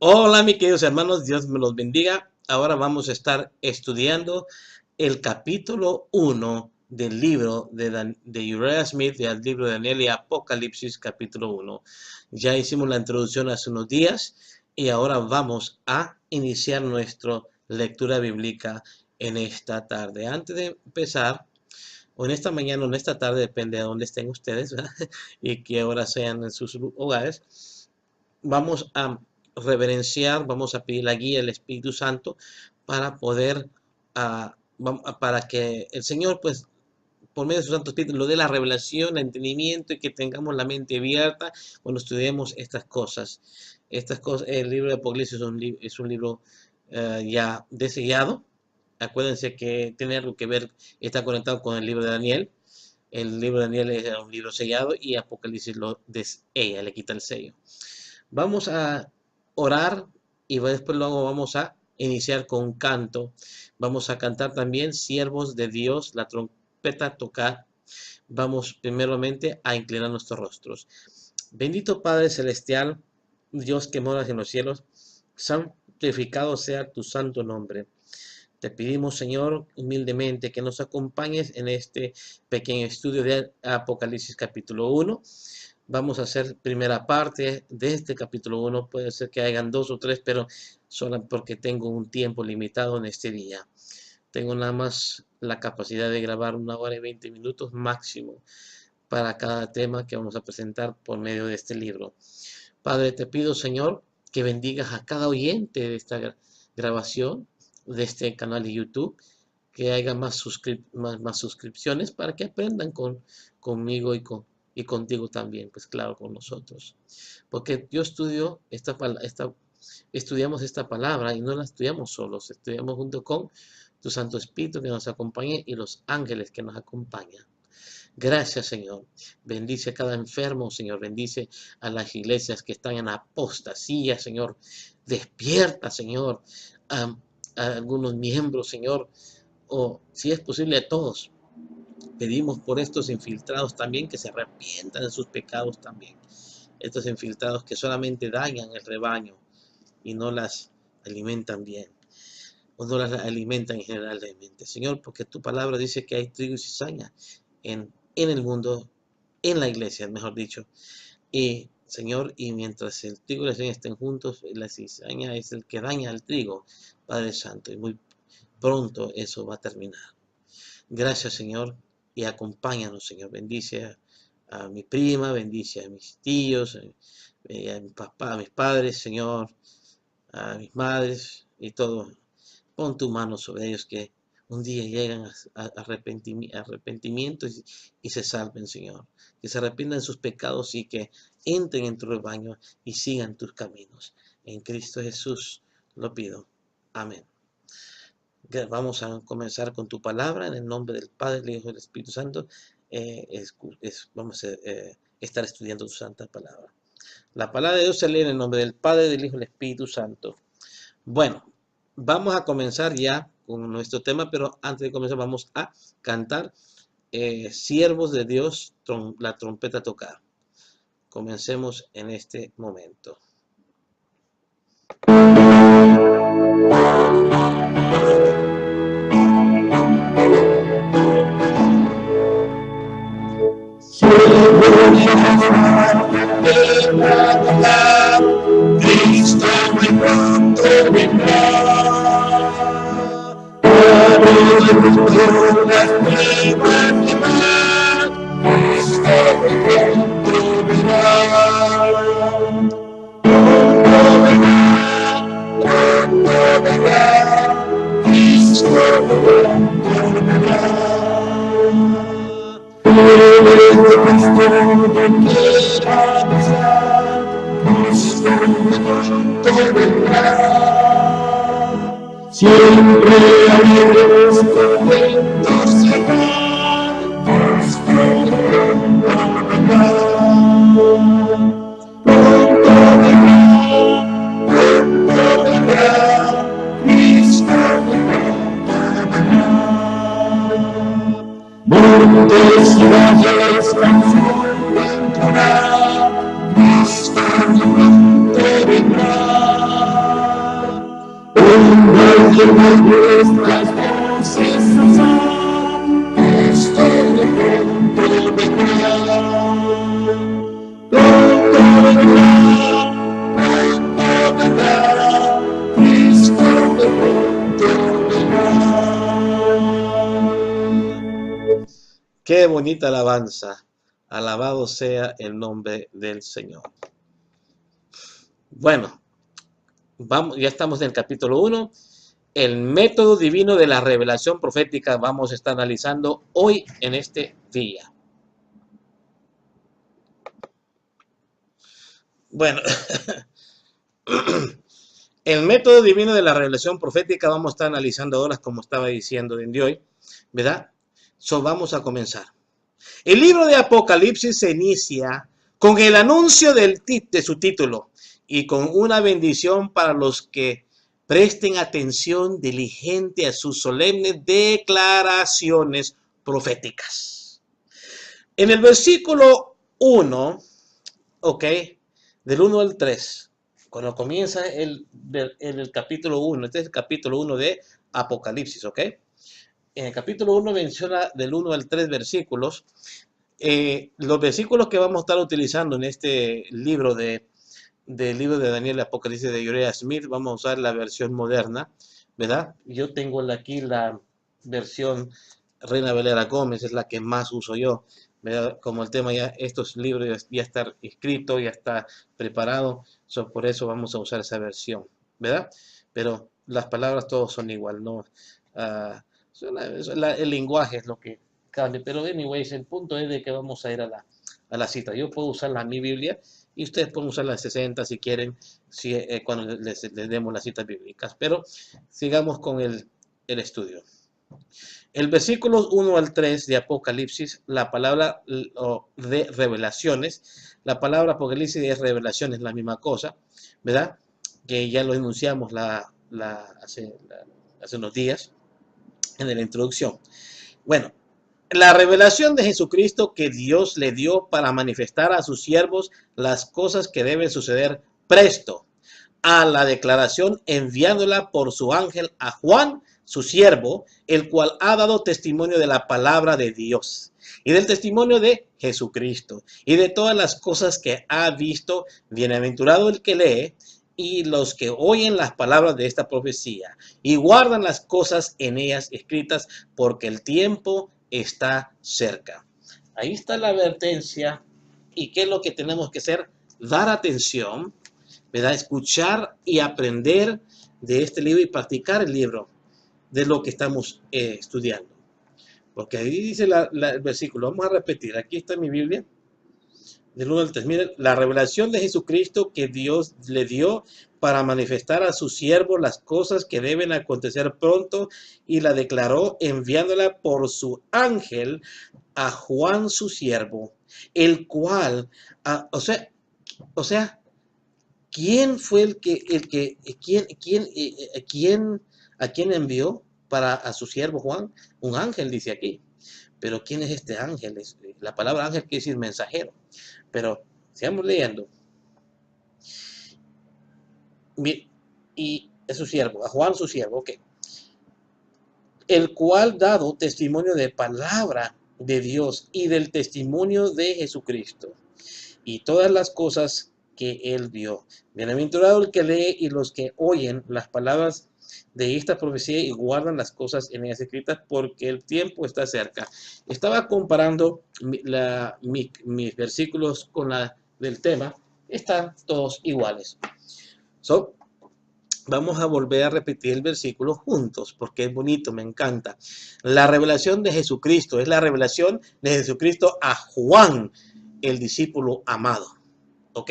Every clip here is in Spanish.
Hola, mis queridos hermanos, Dios me los bendiga. Ahora vamos a estar estudiando el capítulo 1 del libro de Uriah Smith, del libro de Daniel y Apocalipsis, capítulo 1. Ya hicimos la introducción hace unos días y ahora vamos a iniciar nuestra lectura bíblica en esta tarde. Antes de empezar, o en esta mañana o en esta tarde, depende de dónde estén ustedes, ¿verdad? Y qué hora sean en sus hogares, vamos a reverenciar, vamos a pedir la guía del Espíritu Santo para poder, para que el Señor, pues, por medio de su Santo Espíritu, nos dé la revelación, el entendimiento y que tengamos la mente abierta cuando estudiemos estas cosas. Estas cosas, el libro de Apocalipsis es un libro ya desellado. Acuérdense que tiene algo que ver, está conectado con el libro de Daniel. El libro de Daniel es un libro sellado y Apocalipsis lo desella, le quita el sello. Vamos a orar y después luego vamos a iniciar con un canto. Vamos a cantar también Siervos de Dios, la trompeta tocar. Vamos primeramente a inclinar nuestros rostros. Bendito Padre Celestial, Dios que moras en los cielos, santificado sea tu santo nombre. Te pedimos, Señor, humildemente que nos acompañes en este pequeño estudio de Apocalipsis capítulo 1. Vamos a hacer primera parte de este capítulo 1. Puede ser que hayan 2 o 3, pero solo porque tengo un tiempo limitado en este día. Tengo nada más la capacidad de grabar 1 hora y 20 minutos máximo para cada tema que vamos a presentar por medio de este libro. Padre, te pido, Señor, que bendigas a cada oyente de esta grabación, de este canal de YouTube, que haya más suscripciones para que aprendan conmigo y contigo también, pues claro, con nosotros. Porque yo estudiamos esta palabra y no la estudiamos solos, estudiamos junto con tu Santo Espíritu que nos acompañe y los ángeles que nos acompañan. Gracias, Señor. Bendice a cada enfermo, Señor. Bendice a las iglesias que están en apostasía, Señor. Despierta, Señor, a algunos miembros, Señor, o si es posible a todos. Pedimos por estos infiltrados también que se arrepientan de sus pecados también. Estos infiltrados que solamente dañan el rebaño y no las alimentan bien, o no las alimentan generalmente. Señor, porque tu palabra dice que hay trigo y cizaña en el mundo, en la iglesia, mejor dicho. Y, Señor, y mientras el trigo y la cizaña estén juntos, la cizaña es el que daña al trigo, Padre Santo, y muy pronto eso va a terminar. Gracias, Señor, y acompáñanos, Señor. Bendice a mi prima, bendice a mis tíos, a mi papá, a mis padres, Señor, a mis madres y todo. Pon tu mano sobre ellos que un día llegan a arrepentimiento y se salven, Señor. Que se arrepientan de sus pecados y que entren en tu rebaño y sigan tus caminos. En Cristo Jesús lo pido. Amén. Vamos a comenzar con tu palabra en el nombre del Padre, del Hijo y del Espíritu Santo. Vamos a estar estudiando tu santa palabra. La palabra de Dios se lee en el nombre del Padre, del Hijo y del Espíritu Santo. Bueno, vamos a comenzar ya con nuestro tema, pero antes de comenzar vamos a cantar Siervos de Dios, la trompeta tocar. Comencemos en este momento. Cristo muy pronto vendrá. Las pruebas de mar, Cristo muy pronto vendrá. Pronto vendrá, Cristo muy pronto vendrá. Siempre haremos contentos llegar, Cristo pronto vendrá. Pronto vendrá, Cristo pronto vendrá. Montes y valles con su ventura, Cristo pronto vendrá. oímos nuestras voces alzar, esto de pronto vendrá. Pronto vendrá, Cristo de pronto vendrá. Qué bonita alabanza. Alabado sea el nombre del Señor. Bueno, vamos, ya estamos en el capítulo 1. El método divino de la revelación profética vamos a estar analizando hoy en este día. Bueno, el método divino de la revelación profética vamos a estar analizando ahora, como estaba diciendo desde hoy, ¿verdad? Vamos a comenzar. El libro de Apocalipsis se inicia con el anuncio de su título y con una bendición para los que presten atención diligente a sus solemnes declaraciones proféticas. En el versículo 1, ok, del 1 al 3, cuando comienza el capítulo 1, este es el capítulo 1 de Apocalipsis, ok. En el capítulo 1 menciona del 1 al 3 versículos. Los versículos que vamos a estar utilizando en este libro del libro de Daniel, Apocalipsis de Uriah Smith, vamos a usar la versión moderna, ¿verdad? Yo tengo aquí la versión Reina Valera Gómez, es la que más uso yo, ¿verdad? Como el tema ya, estos libros ya están escritos, ya está preparado, por eso vamos a usar esa versión, ¿verdad? Pero las palabras todos son igual, ¿no? El lenguaje es lo que cambia, pero anyways, el punto es de que vamos a ir a la cita. Yo puedo usar mi Biblia y ustedes pueden usar la 60 si quieren, cuando les demos las citas bíblicas, pero sigamos con el estudio. El versículo 1 al 3 de Apocalipsis, la palabra de revelaciones, la palabra Apocalipsis es revelaciones, la misma cosa, ¿verdad? Que ya lo enunciamos hace unos días en la introducción. Bueno, la revelación de Jesucristo que Dios le dio para manifestar a sus siervos las cosas que deben suceder presto, a la declaración enviándola por su ángel a Juan, su siervo, el cual ha dado testimonio de la palabra de Dios y del testimonio de Jesucristo y de todas las cosas que ha visto. Bienaventurado el que lee y los que oyen las palabras de esta profecía y guardan las cosas en ellas escritas, porque el tiempo está cerca. Ahí está la advertencia. ¿Y qué es lo que tenemos que hacer? Dar atención, ¿verdad? Escuchar y aprender de este libro y practicar el libro de lo que estamos estudiando. Porque ahí dice el versículo, vamos a repetir, aquí está mi Biblia, del 1 al 3. Miren, la revelación de Jesucristo que Dios le dio para manifestar a sus siervos las cosas que deben acontecer pronto, y la declaró enviándola por su ángel a Juan su siervo, el cual, ¿quién fue a quién envió a su siervo Juan? Un ángel, dice aquí. Pero ¿quién es este ángel? La palabra ángel quiere decir mensajero. Pero sigamos leyendo. Y es su siervo, a Juan su siervo, ok. El cual dado testimonio de palabra de Dios y del testimonio de Jesucristo y todas las cosas que él vio. Bienaventurado el que lee y los que oyen las palabras de esta profecía y guardan las cosas en ellas escritas, porque el tiempo está cerca. Estaba comparando mis versículos con la del tema. Están todos iguales. Vamos a volver a repetir el versículo juntos, porque es bonito, me encanta. La revelación de Jesucristo es la revelación de Jesucristo a Juan, el discípulo amado. ¿Ok?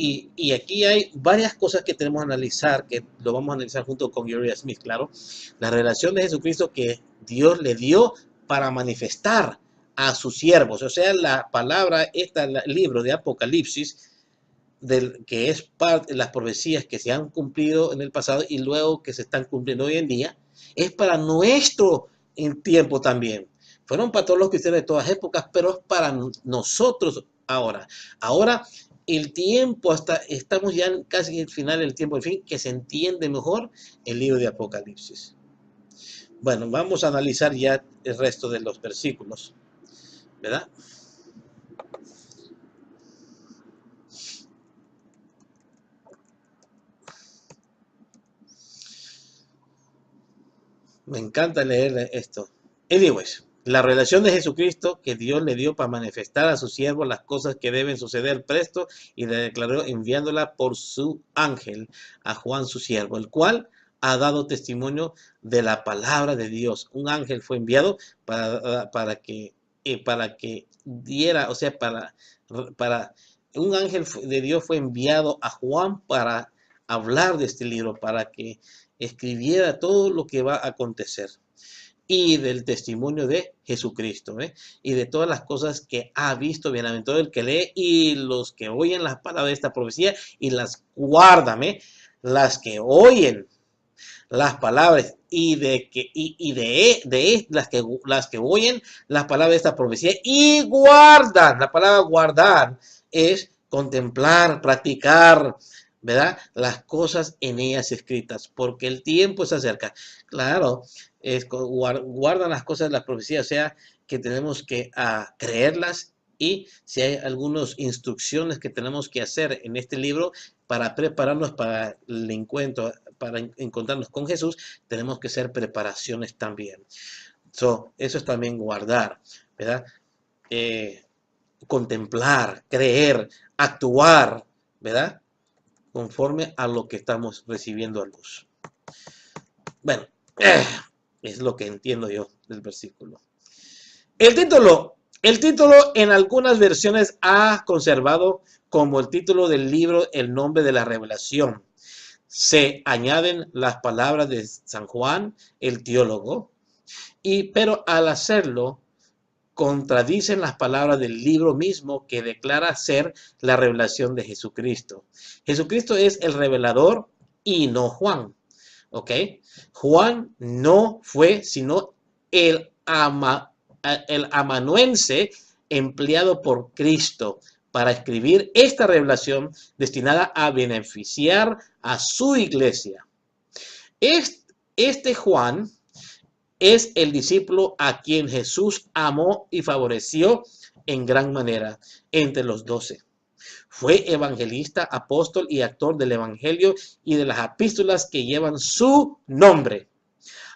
Y aquí hay varias cosas que tenemos que analizar, que lo vamos a analizar junto con Uriah Smith, claro. La revelación de Jesucristo que Dios le dio para manifestar a sus siervos. O sea, la palabra, el libro de Apocalipsis, que es parte de las profecías que se han cumplido en el pasado y luego que se están cumpliendo hoy en día, es para nuestro tiempo también. Fueron para todos los cristianos de todas épocas, pero es para nosotros ahora. Ahora, el tiempo, estamos ya casi en el final del tiempo, al fin, que se entiende mejor el libro de Apocalipsis. Bueno, vamos a analizar ya el resto de los versículos, ¿verdad? Me encanta leer esto. Anyways, la relación de Jesucristo que Dios le dio para manifestar a su siervo las cosas que deben suceder presto y le declaró enviándola por su ángel a Juan su siervo, el cual ha dado testimonio de la palabra de Dios. Un ángel fue enviado para que diera, o sea, para un ángel de Dios fue enviado a Juan para hablar de este libro, para que escribiera todo lo que va a acontecer y del testimonio de Jesucristo, ¿eh? Y de todas las cosas que ha visto. Bienaventurado el que lee y los que oyen las palabras de esta profecía y las guardan, ¿eh? Las que oyen las palabras y de las que oyen las palabras de esta profecía y guardan. La palabra guardar es contemplar, practicar, ¿verdad? Las cosas en ellas escritas, porque el tiempo se acerca. Claro, guardan las cosas de las profecías, o sea, que tenemos que creerlas, y si hay algunas instrucciones que tenemos que hacer en este libro para prepararnos para el encuentro, para encontrarnos con Jesús, tenemos que hacer preparaciones también. Eso es también guardar, ¿verdad? Contemplar, creer, actuar, ¿verdad? Conforme a lo que estamos recibiendo a luz. Bueno, es lo que entiendo yo del versículo. El título en algunas versiones ha conservado como el título del libro el nombre de la revelación. Se añaden las palabras de San Juan, el teólogo, pero al hacerlo contradicen las palabras del libro mismo que declara ser la revelación de Jesucristo. Jesucristo es el revelador y no Juan, ¿ok? Juan no fue sino el amanuense empleado por Cristo para escribir esta revelación destinada a beneficiar a su iglesia. Este Juan es el discípulo a quien Jesús amó y favoreció en gran manera entre los 12. Fue evangelista, apóstol y actor del evangelio y de las epístolas que llevan su nombre.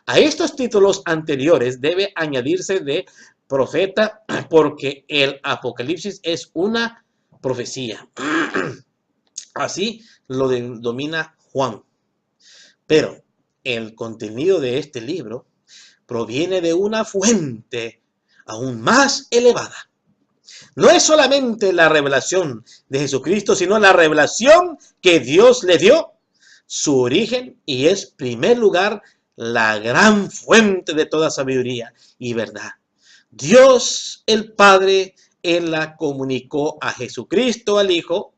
A estos títulos anteriores debe añadirse de profeta, porque el Apocalipsis es una profecía. Así lo domina Juan. Pero el contenido de este libro proviene de una fuente aún más elevada. No es solamente la revelación de Jesucristo, sino la revelación que Dios le dio, su origen, y es, en primer lugar, la gran fuente de toda sabiduría y verdad. Dios el Padre, Él la comunicó a Jesucristo, al Hijo,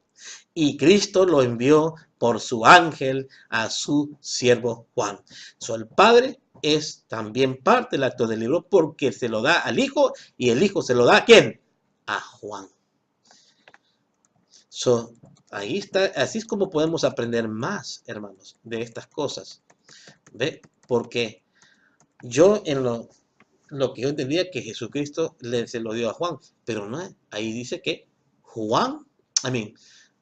y Cristo lo envió por su ángel a su siervo Juan. El Padre es también parte del acto del libro porque se lo da al Hijo y el Hijo se lo da ¿a quién? A Juan. Ahí está, así es como podemos aprender más, hermanos, de estas cosas. ¿Ve? Porque yo en lo que yo entendía que Jesucristo se lo dio a Juan, pero no, ahí dice que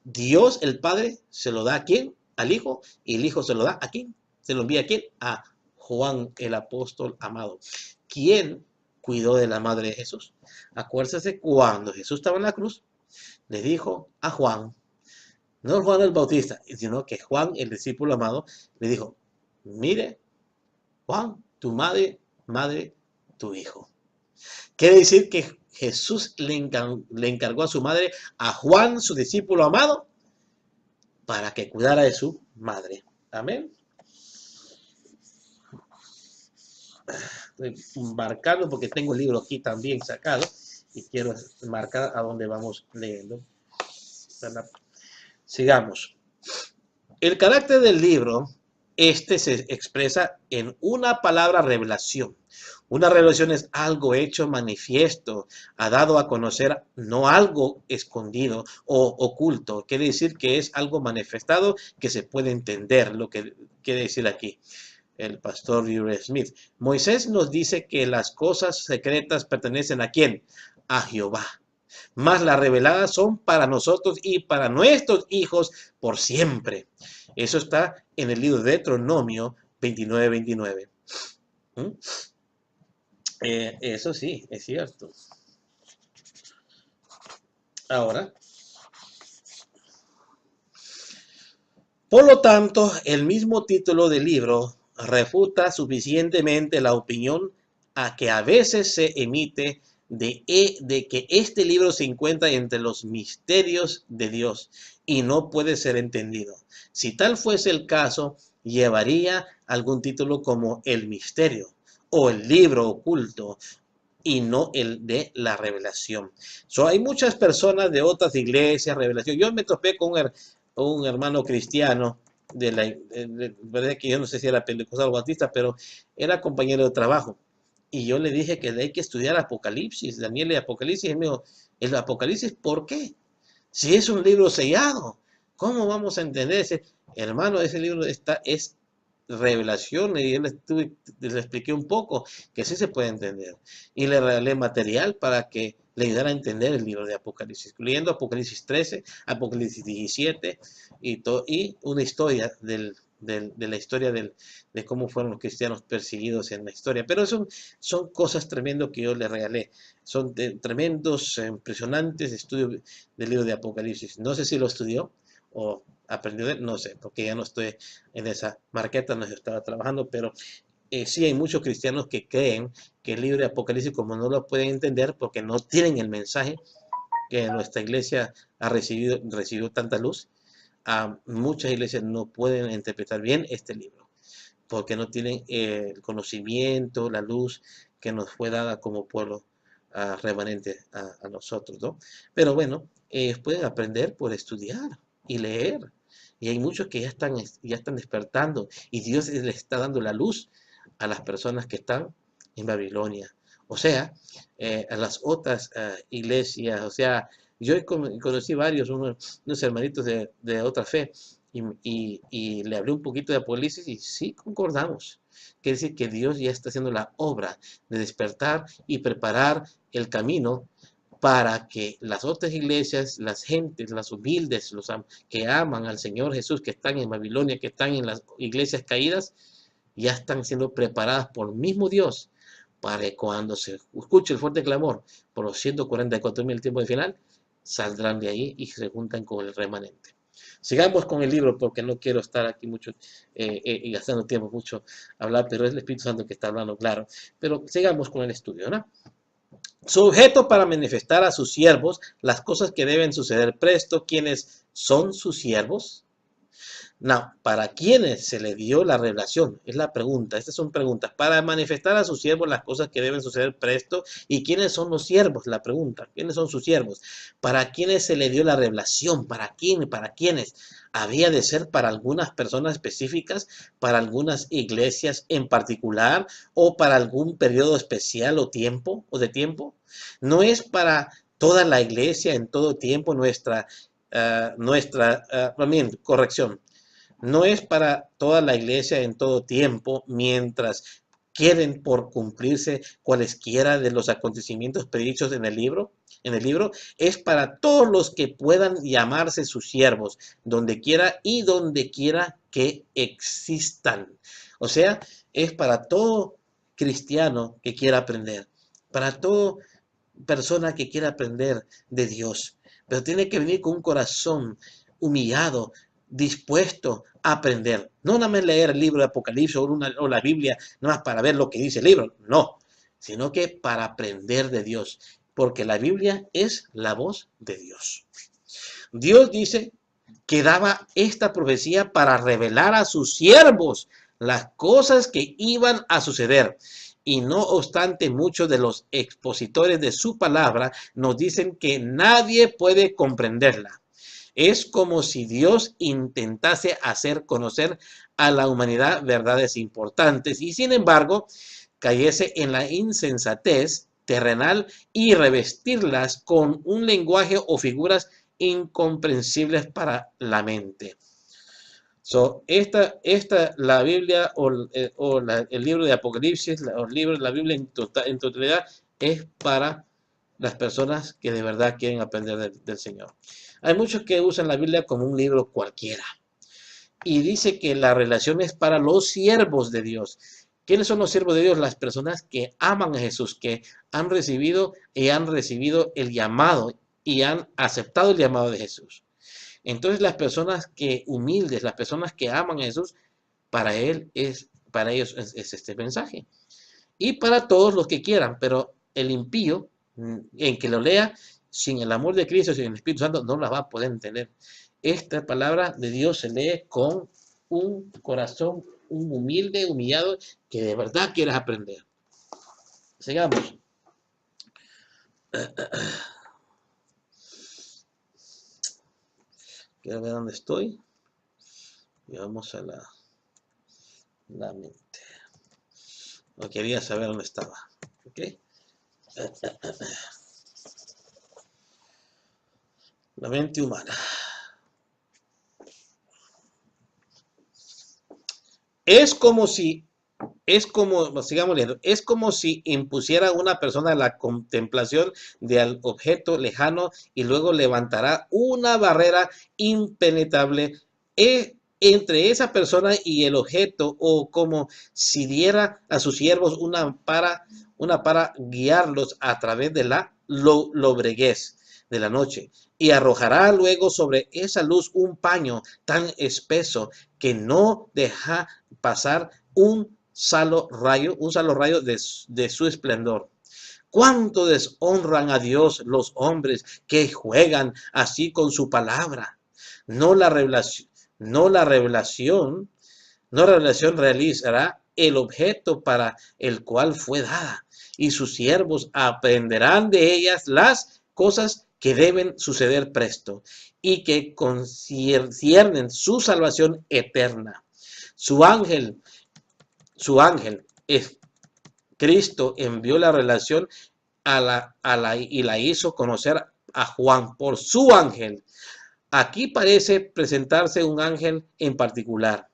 Dios el Padre se lo da a quién? Al Hijo, y el Hijo se lo da a quién? Se lo envía a quién? A Juan, el apóstol amado. ¿Quién cuidó de la madre de Jesús? Acuérdense cuando Jesús estaba en la cruz, le dijo a Juan, no Juan el Bautista, sino que Juan, el discípulo amado, le dijo, mire, Juan, tu madre, tu hijo. Quiere decir que Jesús le encargó a su madre, a Juan, su discípulo amado, para que cuidara de su madre. Amén. Estoy marcando porque tengo el libro aquí también sacado y quiero marcar a dónde vamos leyendo. Sigamos. El carácter del libro, se expresa en una palabra revelación. Una revelación es algo hecho manifiesto, ha dado a conocer, no algo escondido o oculto. Quiere decir que es algo manifestado que se puede entender, lo que quiere decir aquí el pastor Uriah Smith. Moisés nos dice que las cosas secretas pertenecen ¿a quién? A Jehová. Mas las reveladas son para nosotros y para nuestros hijos por siempre. Eso está en el libro de Deuteronomio 29:29. ¿Mm? Eso sí, es cierto. Ahora, por lo tanto, el mismo título del libro refuta suficientemente la opinión a que a veces se emite de que este libro se encuentra entre los misterios de Dios y no puede ser entendido. Si tal fuese el caso, llevaría algún título como El Misterio o El Libro Oculto y no el de la revelación. Hay muchas personas de otras iglesias, revelación. Yo me topé con un hermano cristiano verdad que yo no sé si era pentecostal o bautista, pero era compañero de trabajo. Y yo le dije que hay que estudiar Apocalipsis, Daniel y Apocalipsis. Y me dijo, ¿el Apocalipsis por qué? Si es un libro sellado, ¿cómo vamos a entender ese? Hermano, ese libro es revelación, y yo le expliqué un poco que sí se puede entender. Y le regalé material para que le ayudara a entender el libro de Apocalipsis, incluyendo Apocalipsis 13, Apocalipsis 17 y una historia de la historia de cómo fueron los cristianos perseguidos en la historia. Pero son cosas tremendas que yo le regalé. Son tremendos, impresionantes estudios del libro de Apocalipsis. No sé si lo estudió o aprendió de él, no sé, porque ya no estoy en esa marqueta, no estaba trabajando, pero sí hay muchos cristianos que creen que el libro de Apocalipsis, como no lo pueden entender porque no tienen el mensaje que nuestra iglesia ha recibido tanta luz, muchas iglesias no pueden interpretar bien este libro porque no tienen el conocimiento, la luz que nos fue dada como pueblo remanente a nosotros, ¿no? Pero bueno, pueden aprender por estudiar y leer. Y hay muchos que ya están despertando y Dios les está dando la luz a las personas que están en Babilonia. O sea, a las otras iglesias. O sea, yo conocí varios, unos hermanitos de otra fe y le hablé un poquito de Apocalipsis y sí concordamos. Quiere decir que Dios ya está haciendo la obra de despertar y preparar el camino para que las otras iglesias, las gentes, las humildes, los que aman al Señor Jesús, que están en Babilonia, que están en las iglesias caídas, ya están siendo preparadas por el mismo Dios para que cuando se escuche el fuerte clamor por los 144,000 tiempo de final, saldrán de ahí y se juntan con el remanente. Sigamos con el libro porque no quiero estar aquí mucho y gastando tiempo mucho hablar, pero es el Espíritu Santo que está hablando, claro. Pero sigamos con el estudio, ¿no? Sujeto para manifestar a sus siervos las cosas que deben suceder presto. ¿Quiénes son sus siervos? No, ¿para quiénes se le dio la revelación? Es la pregunta. Estas son preguntas. Para manifestar a sus siervos las cosas que deben suceder presto. ¿Y quiénes son los siervos? La pregunta. ¿Quiénes son sus siervos? ¿Para quiénes se le dio la revelación? ¿Para quién? ¿Para quiénes? ¿Había de ser para algunas personas específicas? ¿Para algunas iglesias en particular? ¿O para algún periodo especial o tiempo? ¿O de tiempo? No es para toda la iglesia en todo tiempo corrección. No es para toda la iglesia en todo tiempo, mientras quieren por cumplirse cualesquiera de los acontecimientos predichos en el libro. Es para todos los que puedan llamarse sus siervos, donde quiera que existan. O sea, es para todo cristiano que quiera aprender, para toda persona que quiera aprender de Dios, pero tiene que venir con un corazón humillado, dispuesto a aprender. No nada más leer el libro de Apocalipsis o la Biblia, nada más para ver lo que dice el libro, no, sino que para aprender de Dios, porque la Biblia es la voz de Dios. Dios dice que daba esta profecía para revelar a sus siervos las cosas que iban a suceder. Y no obstante, muchos de los expositores de su palabra nos dicen que nadie puede comprenderla. Es como si Dios intentase hacer conocer a la humanidad verdades importantes y sin embargo cayese en la insensatez terrenal y revestirlas con un lenguaje o figuras incomprensibles para la mente. La Biblia el libro de Apocalipsis, la Biblia en totalidad es para las personas que de verdad quieren aprender del Señor. Hay muchos que usan la Biblia como un libro cualquiera. Y dice que la relación es para los siervos de Dios. ¿Quiénes son los siervos de Dios? Las personas que aman a Jesús, que han recibido el llamado y han aceptado el llamado de Jesús. Entonces las personas que humildes, las personas que aman a Jesús, para ellos es este mensaje. Y para todos los que quieran, pero el impío, en que lo lea, sin el amor de Cristo, sin el Espíritu Santo, no la va a poder entender. Esta palabra de Dios se lee con un corazón, un humilde, humillado, que de verdad quieres aprender. Sigamos. Quiero ver dónde estoy. Y vamos a la mente. No quería saber dónde estaba. ¿Ok? La mente humana. Sigamos leyendo, es como si impusiera a una persona la contemplación del objeto lejano y luego levantará una barrera impenetrable entre esa persona y el objeto, o como si diera a sus siervos una para guiarlos a través de la lobreguez de la noche, y arrojará luego sobre esa luz un paño tan espeso que no deja pasar un solo rayo de su esplendor. ¿Cuánto deshonran a Dios los hombres que juegan así con su palabra? No la revelación realizará el objeto para el cual fue dada, y sus siervos aprenderán de ellas las cosas que deben suceder presto y que conciernen su salvación eterna. Su ángel, Cristo, envió la revelación y la hizo conocer a Juan por su ángel. Aquí parece presentarse un ángel en particular.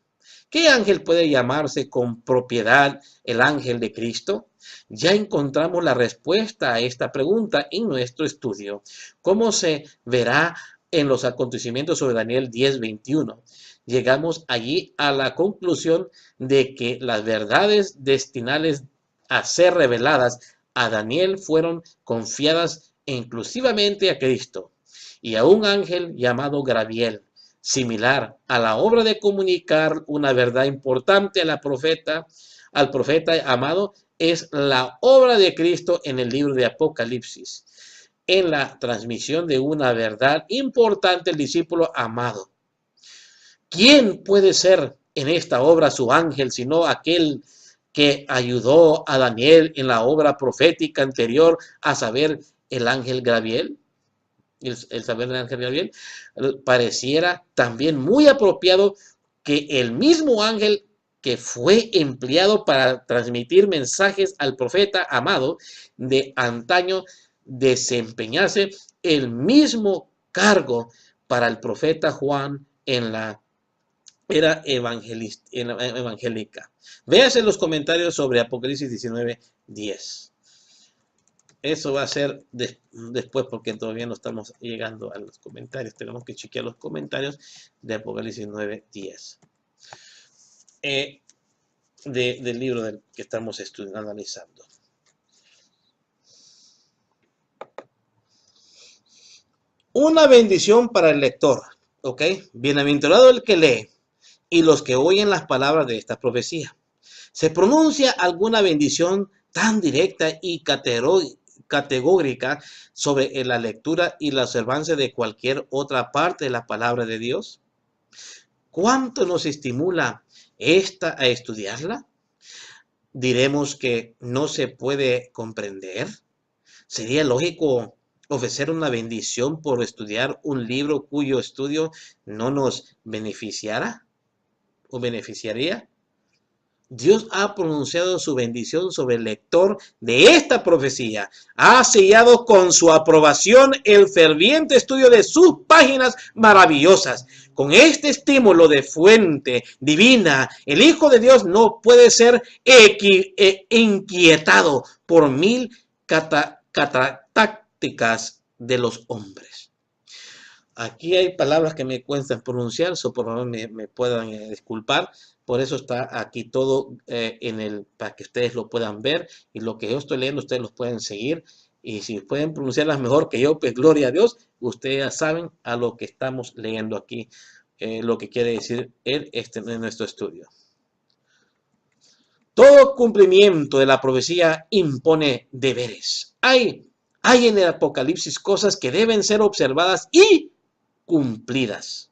¿Qué ángel puede llamarse con propiedad el ángel de Cristo? Ya encontramos la respuesta a esta pregunta en nuestro estudio. ¿Cómo se verá en los acontecimientos sobre Daniel 10:21? Llegamos allí a la conclusión de que las verdades destinadas a ser reveladas a Daniel fueron confiadas exclusivamente a Cristo y a un ángel llamado Gabriel, similar a la obra de comunicar una verdad importante al profeta amado, es la obra de Cristo en el libro de Apocalipsis, en la transmisión de una verdad importante al discípulo amado. ¿Quién puede ser en esta obra su ángel sino aquel que ayudó a Daniel en la obra profética anterior, a saber, el ángel Gabriel? El saber del ángel Gabriel, pareciera también muy apropiado que el mismo ángel que fue empleado para transmitir mensajes al profeta amado de antaño desempeñase el mismo cargo para el profeta Juan en la era evangélica. Véase los comentarios sobre Apocalipsis 19:10. Eso va a ser después, porque todavía no estamos llegando a los comentarios. Tenemos que chequear los comentarios de Apocalipsis 9:10. Del libro que estamos analizando. Una bendición para el lector. ¿Ok? Bienaventurado el que lee y los que oyen las palabras de esta profecía. ¿Se pronuncia alguna bendición tan directa y categórica sobre la lectura y la observancia de cualquier otra parte de la palabra de Dios? ¿Cuánto nos estimula esta a estudiarla? ¿Diremos que no se puede comprender? ¿Sería lógico ofrecer una bendición por estudiar un libro cuyo estudio no nos beneficiara o beneficiaría? Dios ha pronunciado su bendición sobre el lector de esta profecía. Ha sellado con su aprobación el ferviente estudio de sus páginas maravillosas. Con este estímulo de fuente divina, el Hijo de Dios no puede ser inquietado por mil tácticas de los hombres. Aquí hay palabras que me cuestan pronunciar, por favor me puedan disculpar. Por eso está aquí todo para que ustedes lo puedan ver. Y lo que yo estoy leyendo, ustedes lo pueden seguir. Y si pueden pronunciarlas mejor que yo, pues gloria a Dios. Ustedes ya saben a lo que estamos leyendo aquí, lo que quiere decir en nuestro estudio. Todo cumplimiento de la profecía impone deberes. Hay en el Apocalipsis cosas que deben ser observadas y cumplidas.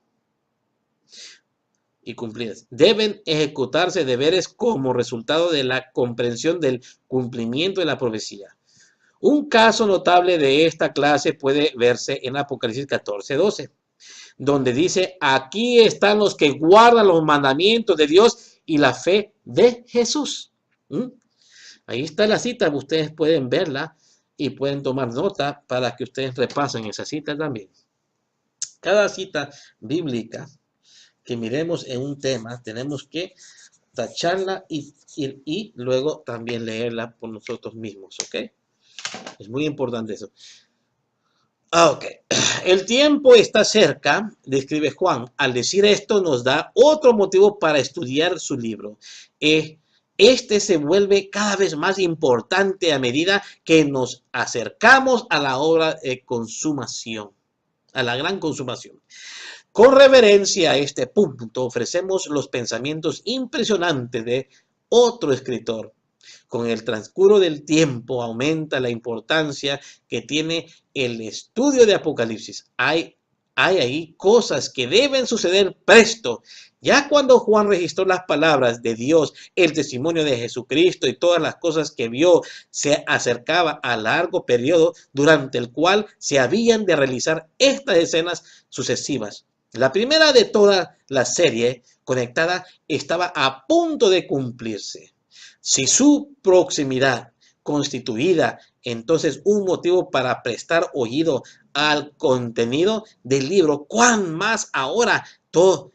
Deben ejecutarse deberes como resultado de la comprensión del cumplimiento de la profecía. Un caso notable de esta clase puede verse en Apocalipsis 14:12, donde dice: aquí están los que guardan los mandamientos de Dios y la fe de Jesús. Ahí está la cita, ustedes pueden verla y pueden tomar nota para que ustedes repasen esa cita también. Cada cita bíblica que miremos en un tema, tenemos que tacharla y luego también leerla por nosotros mismos, ¿ok? Es muy importante eso. Ok. El tiempo está cerca, describe Juan. Al decir esto nos da otro motivo para estudiar su libro. Este se vuelve cada vez más importante a medida que nos acercamos a la hora de consumación, a la gran consumación. Con reverencia a este punto ofrecemos los pensamientos impresionantes de otro escritor. Con el transcurso del tiempo aumenta la importancia que tiene el estudio de Apocalipsis. Hay ahí cosas que deben suceder presto. Ya cuando Juan registró las palabras de Dios, el testimonio de Jesucristo y todas las cosas que vio, se acercaba a largo periodo durante el cual se habían de realizar estas escenas sucesivas. La primera de toda la serie conectada estaba a punto de cumplirse. Si su proximidad constituida entonces un motivo para prestar oído al contenido del libro, cuán más ahora todo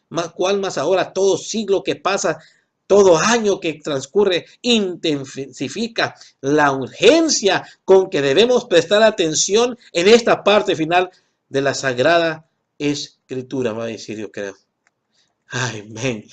siglo que pasa, todo año que transcurre, intensifica la urgencia con que debemos prestar atención en esta parte final de la Sagrada Escritura, va a decir, yo creo. Amén.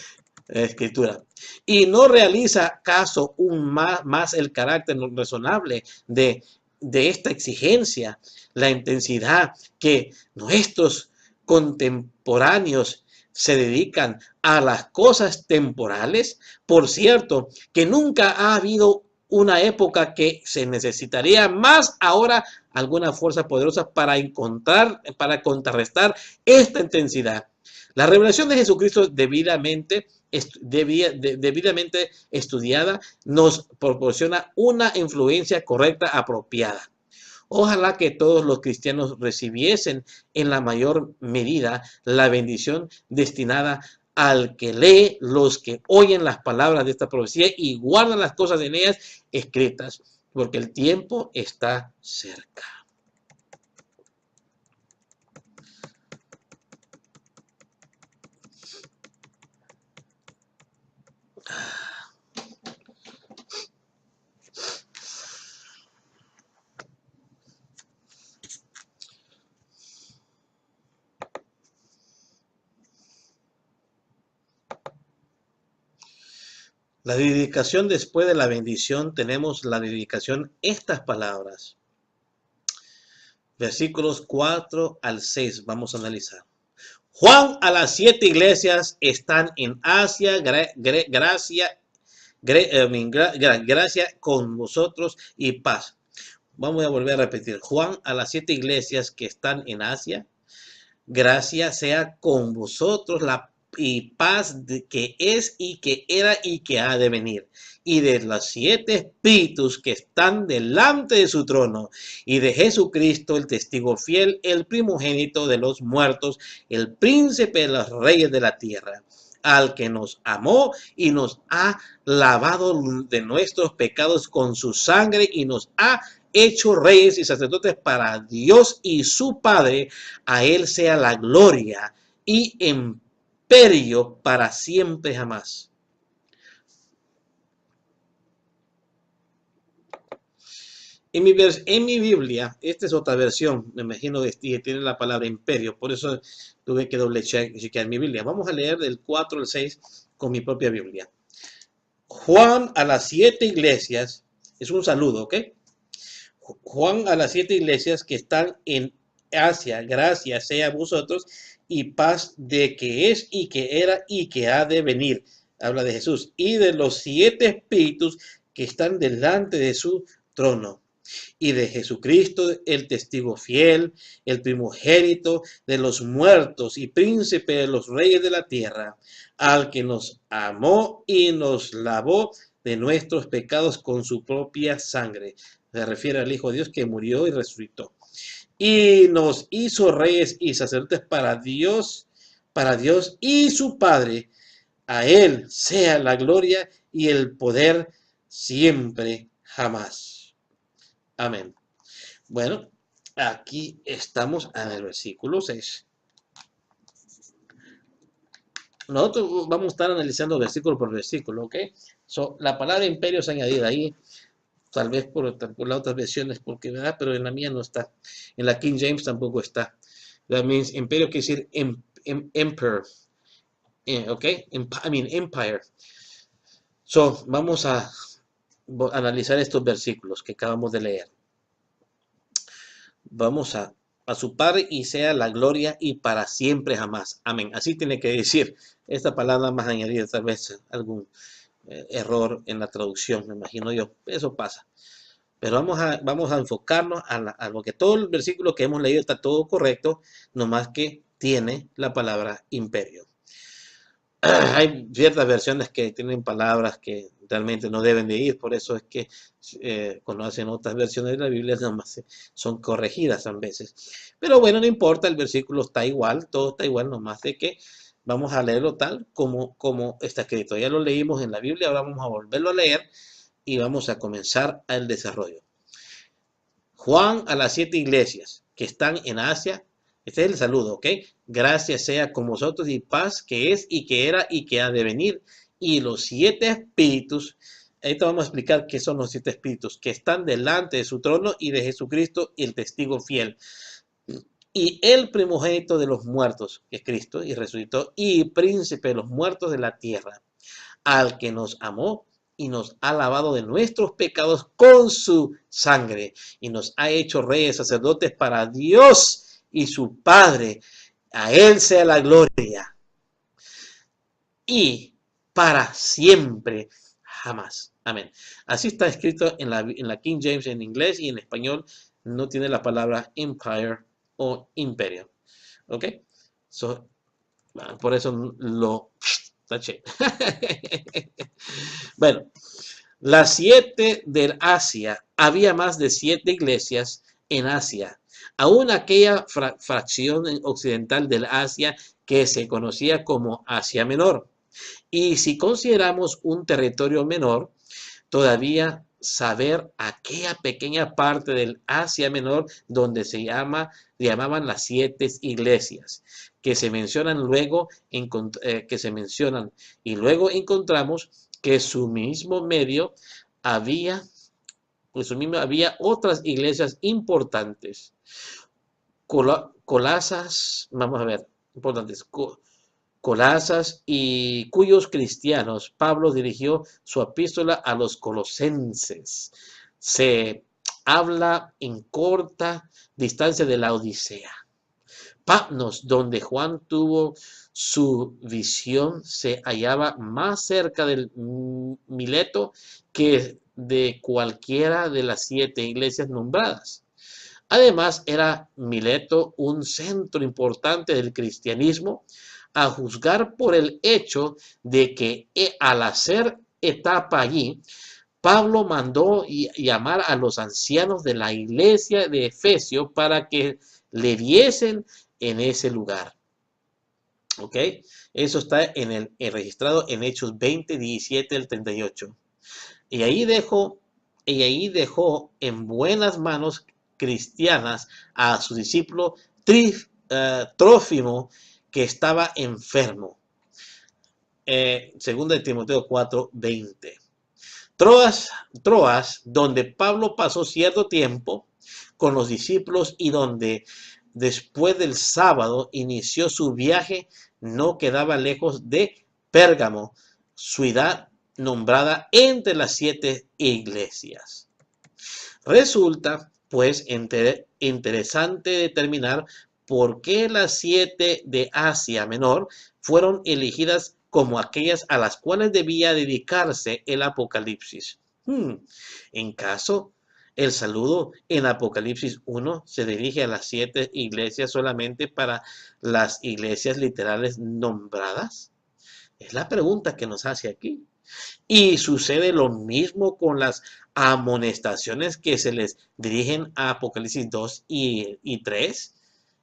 Escritura. Y no realiza caso más el carácter razonable de esta exigencia, la intensidad que nuestros contemporáneos se dedican a las cosas temporales. Por cierto, que nunca ha habido una época que se necesitaría más ahora alguna fuerza poderosa para contrarrestar esta intensidad. La revelación de Jesucristo debidamente estudiada nos proporciona una influencia correcta, apropiada. Ojalá que todos los cristianos recibiesen en la mayor medida la bendición destinada al que lee, los que oyen las palabras de esta profecía y guardan las cosas en ellas escritas, porque el tiempo está cerca. La dedicación después de la bendición, tenemos la dedicación, estas palabras. Versículos 4 al 6, vamos a analizar. Juan a las 7 iglesias están en Asia, gracia con vosotros y paz. Vamos a volver a repetir. Juan a las 7 iglesias que están en Asia, gracia sea con vosotros, y paz que es y que era y que ha de venir, y de los 7 espíritus que están delante de su trono, y de Jesucristo, el testigo fiel, el primogénito de los muertos, el príncipe de los reyes de la tierra, al que nos amó y nos ha lavado de nuestros pecados con su sangre y nos ha hecho reyes y sacerdotes para Dios y su Padre. A él sea la gloria y imperio para siempre jamás. En mi Biblia, esta es otra versión, me imagino que tiene la palabra imperio, por eso tuve que doble chequear mi Biblia. Vamos a leer del 4 al 6 con mi propia Biblia. Juan a las 7 iglesias, es un saludo, ¿ok? Juan a las 7 iglesias que están en Asia, gracias sea a vosotros y paz de que es y que era y que ha de venir. Habla de Jesús y de los 7 espíritus que están delante de su trono y de Jesucristo, el testigo fiel, el primogénito de los muertos y príncipe de los reyes de la tierra, al que nos amó y nos lavó de nuestros pecados con su propia sangre. Se refiere al Hijo de Dios que murió y resucitó. Y nos hizo reyes y sacerdotes para Dios y su Padre. A él sea la gloria y el poder siempre, jamás. Amén. Bueno, aquí estamos en el versículo 6. Nosotros vamos a estar analizando versículo por versículo, ¿ok? La palabra imperio se ha añadido ahí, tal vez por las otras versiones, porque ¿verdad? Pero en la mía no está. En la King James tampoco está. That means imperio quiere decir emperor, ¿ok? Empire. Vamos a analizar estos versículos que acabamos de leer. Vamos a su Padre y sea la gloria y para siempre jamás. Amén. Así tiene que decir. Esta palabra más añadida, tal vez algún error en la traducción, me imagino yo. Eso pasa. Pero vamos a enfocarnos a lo que todo el versículo que hemos leído está todo correcto, nomás que tiene la palabra imperio. Hay ciertas versiones que tienen palabras que realmente no deben de ir, por eso es que cuando hacen otras versiones de la Biblia nomás son corregidas a veces. Pero bueno, no importa, el versículo está igual, todo está igual, nomás de que vamos a leerlo tal como está escrito. Ya lo leímos en la Biblia, ahora vamos a volverlo a leer y vamos a comenzar el desarrollo. Juan a las 7 iglesias que están en Asia. Este es el saludo, ¿ok? Gracias sea con vosotros y paz que es y que era y que ha de venir. Y los 7 espíritus, ahorita vamos a explicar qué son los 7 espíritus, que están delante de su trono y de Jesucristo, el testigo fiel. Y el primogénito de los muertos, que es Cristo, y resucitó, y príncipe de los muertos de la tierra, al que nos amó y nos ha lavado de nuestros pecados con su sangre, y nos ha hecho reyes, sacerdotes para Dios y su Padre. A él sea la gloria y para siempre jamás. Amén. Así está escrito en la King James en inglés, y en español no tiene la palabra empire o imperio. ¿Ok? Por eso lo taché. Bueno, las 7 del Asia, había más de 7 iglesias en Asia. Aún aquella fracción occidental del Asia que se conocía como Asia Menor. Y si consideramos un territorio menor, todavía saber aquella pequeña parte del Asia Menor donde llamaban las 7 iglesias, que se mencionan luego, y luego encontramos que su mismo medio había otras iglesias importantes. Colosas, vamos a ver, importantes, Colosas, y cuyos cristianos Pablo dirigió su epístola a los colosenses. Se habla en corta distancia de la Odisea. Patmos, donde Juan tuvo su visión, se hallaba más cerca del Mileto que de cualquiera de las 7 iglesias nombradas. Además, era Mileto un centro importante del cristianismo, a juzgar por el hecho de que al hacer etapa allí, Pablo mandó llamar a los ancianos de la iglesia de Efesio para que le diesen en ese lugar. ¿Ok? Eso está registrado en Hechos 20, 17 al 38. Y ahí dejó en buenas manos cristianas a su discípulo Trófimo, que estaba enfermo. Segunda de Timoteo 4, 20. Troas, donde Pablo pasó cierto tiempo con los discípulos y donde después del sábado inició su viaje, no quedaba lejos de Pérgamo, ciudad nombrada entre las 7 iglesias. Resulta, pues, interesante determinar por qué las 7 de Asia Menor fueron elegidas como aquellas a las cuales debía dedicarse el Apocalipsis. En caso, el saludo en Apocalipsis 1 se dirige a las 7 iglesias solamente para las iglesias literales nombradas. Es la pregunta que nos hace aquí. Y sucede lo mismo con las amonestaciones que se les dirigen a Apocalipsis 2 y 3.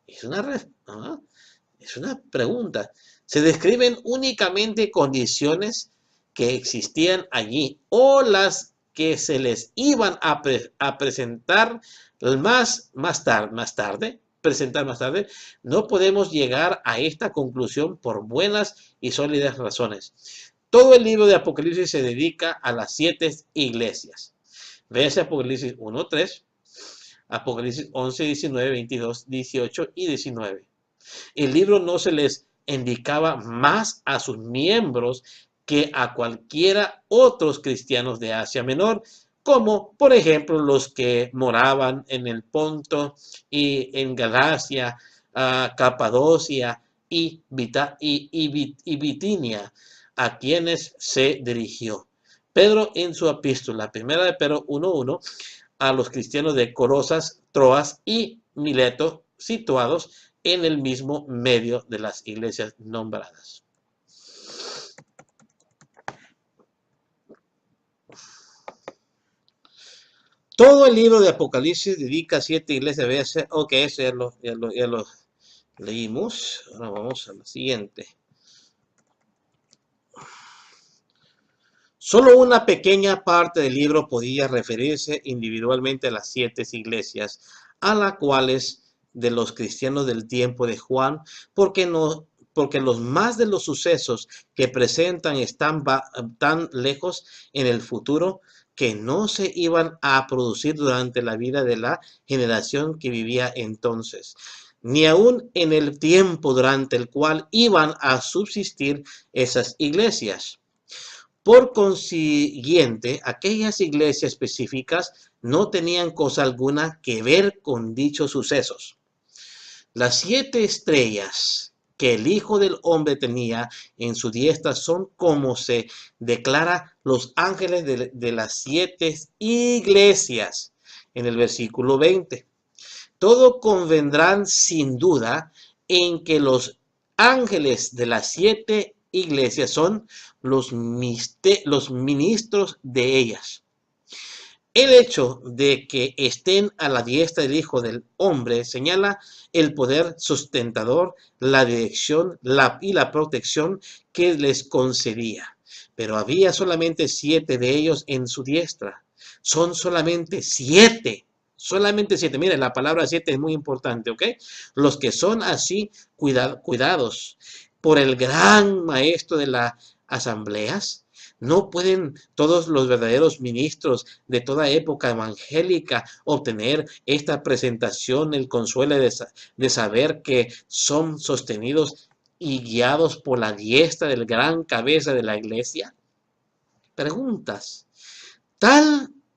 Es una pregunta. Se describen únicamente condiciones que existían allí o las que se les iban a presentar más tarde. No podemos llegar a esta conclusión por buenas y sólidas razones. Todo el libro de Apocalipsis se dedica a las 7 iglesias. Véase Apocalipsis 1, 3, Apocalipsis 11, 19, 22, 18 y 19. El libro no se les indicaba más a sus miembros que a cualquiera otros cristianos de Asia Menor, como por ejemplo los que moraban en el Ponto y en Galacia, Capadocia y Bitinia, a quienes se dirigió. Pedro en su epístola, primera de Pedro 1:1, a los cristianos de Colosas, Troas y Mileto, situados en el mismo medio de las iglesias nombradas. Todo el libro de Apocalipsis dedica a 7 iglesias. Ok, eso ya lo leímos. Ahora vamos a la siguiente. Solo una pequeña parte del libro podía referirse individualmente a las 7 iglesias, a las cuales de los cristianos del tiempo de Juan, porque los más de los sucesos que presentan están tan lejos en el futuro que no se iban a producir durante la vida de la generación que vivía entonces, ni aún en el tiempo durante el cual iban a subsistir esas iglesias. Por consiguiente, aquellas iglesias específicas no tenían cosa alguna que ver con dichos sucesos. Las 7 estrellas que el Hijo del Hombre tenía en su diestra son como se declara los ángeles de las 7 iglesias en el versículo 20. Todos convendrán sin duda en que los ángeles de las 7 iglesias son los ministros de ellas. El hecho de que estén a la diestra del Hijo del Hombre señala el poder sustentador, la dirección y la protección que les concedía. Pero había solamente 7 de ellos en su diestra. Son solamente 7. Solamente 7. Miren, la palabra 7 es muy importante, ¿ok? Los que son así cuidados por el gran maestro de las asambleas. No pueden todos los verdaderos ministros de toda época evangélica obtener esta presentación, el consuelo de saber que son sostenidos y guiados por la diestra del gran cabeza de la iglesia. Preguntas.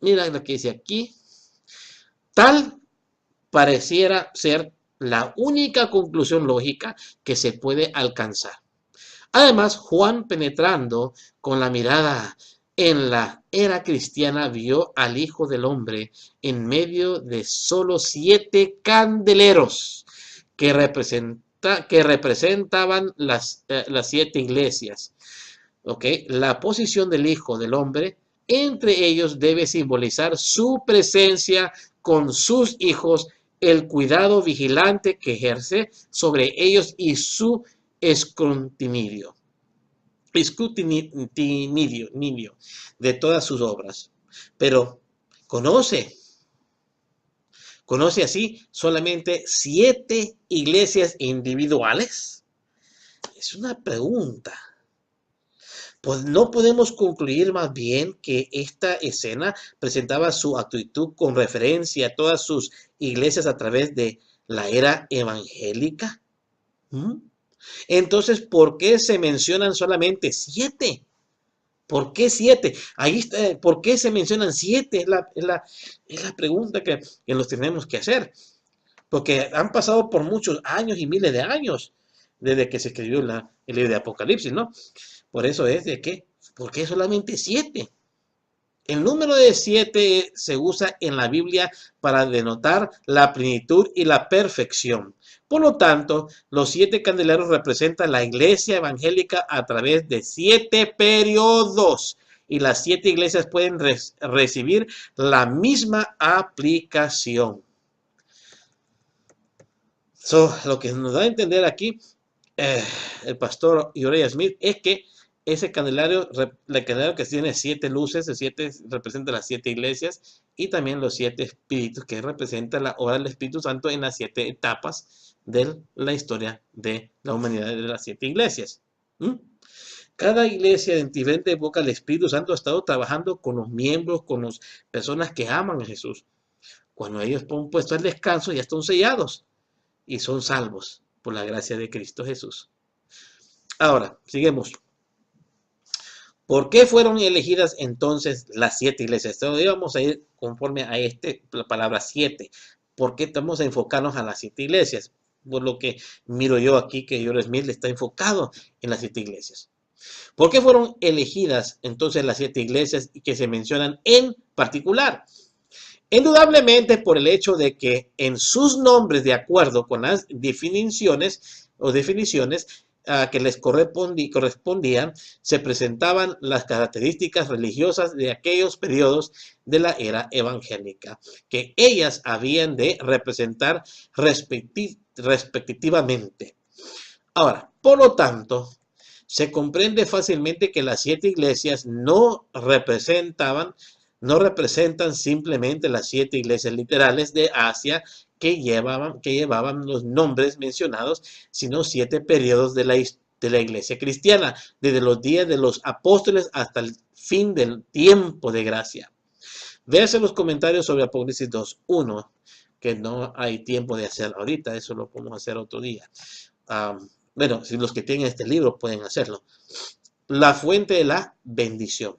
Mira lo que dice aquí, tal pareciera ser la única conclusión lógica que se puede alcanzar. Además, Juan, penetrando con la mirada en la era cristiana, vio al Hijo del Hombre en medio de solo 7 candeleros que representaban las 7 iglesias. ¿Okay? La posición del Hijo del Hombre entre ellos debe simbolizar su presencia con sus hijos, el cuidado vigilante que ejerce sobre ellos y su escrutinio de todas sus obras. Pero conoce así solamente 7 iglesias individuales. Es una pregunta. Pues no podemos concluir más bien que esta escena presentaba su actitud con referencia a todas sus iglesias a través de la era evangélica. Entonces, ¿por qué se mencionan solamente 7? ¿Por qué 7? Ahí está, ¿por qué se mencionan 7? Es la pregunta que nos tenemos que hacer. Porque han pasado por muchos años y miles de años desde que se escribió el libro de Apocalipsis, ¿no? Por eso es de que, ¿por qué solamente 7? El número de 7 se usa en la Biblia para denotar la plenitud y la perfección. Por lo tanto, los 7 candeleros representan la iglesia evangélica a través de 7 periodos. Y las 7 iglesias pueden recibir la misma aplicación. Lo que nos da a entender aquí el pastor Uriah Smith es que ese candelario, el candelario que tiene 7 luces, el 7 representa las 7 iglesias y también los 7 espíritus que representan la obra del Espíritu Santo en las 7 etapas de la historia de la humanidad de las 7 iglesias. Cada iglesia en diferente época el Espíritu Santo ha estado trabajando con los miembros, con las personas que aman a Jesús. Cuando ellos son puestos al descanso ya están sellados y son salvos por la gracia de Cristo Jesús. Ahora, seguimos. ¿Por qué fueron elegidas entonces las 7 iglesias? Entonces, vamos a ir conforme a la palabra 7. ¿Por qué estamos a enfocarnos a las 7 iglesias? Por lo que miro yo aquí que Uriah Smith está enfocado en las 7 iglesias. ¿Por qué fueron elegidas entonces las 7 iglesias y que se mencionan en particular? Indudablemente por el hecho de que en sus nombres, de acuerdo con las definiciones que les correspondían, se presentaban las características religiosas de aquellos periodos de la era evangélica, que ellas habían de representar respectivamente. Ahora, por lo tanto, se comprende fácilmente que las 7 iglesias no representan simplemente las 7 iglesias literales de Asia que llevaban los nombres mencionados, sino 7 periodos de la iglesia cristiana, desde los días de los apóstoles hasta el fin del tiempo de gracia. Véase los comentarios sobre Apocalipsis 2:1, que no hay tiempo de hacer ahorita, eso lo podemos hacer otro día. Bueno, si los que tienen este libro pueden hacerlo. La fuente de la bendición.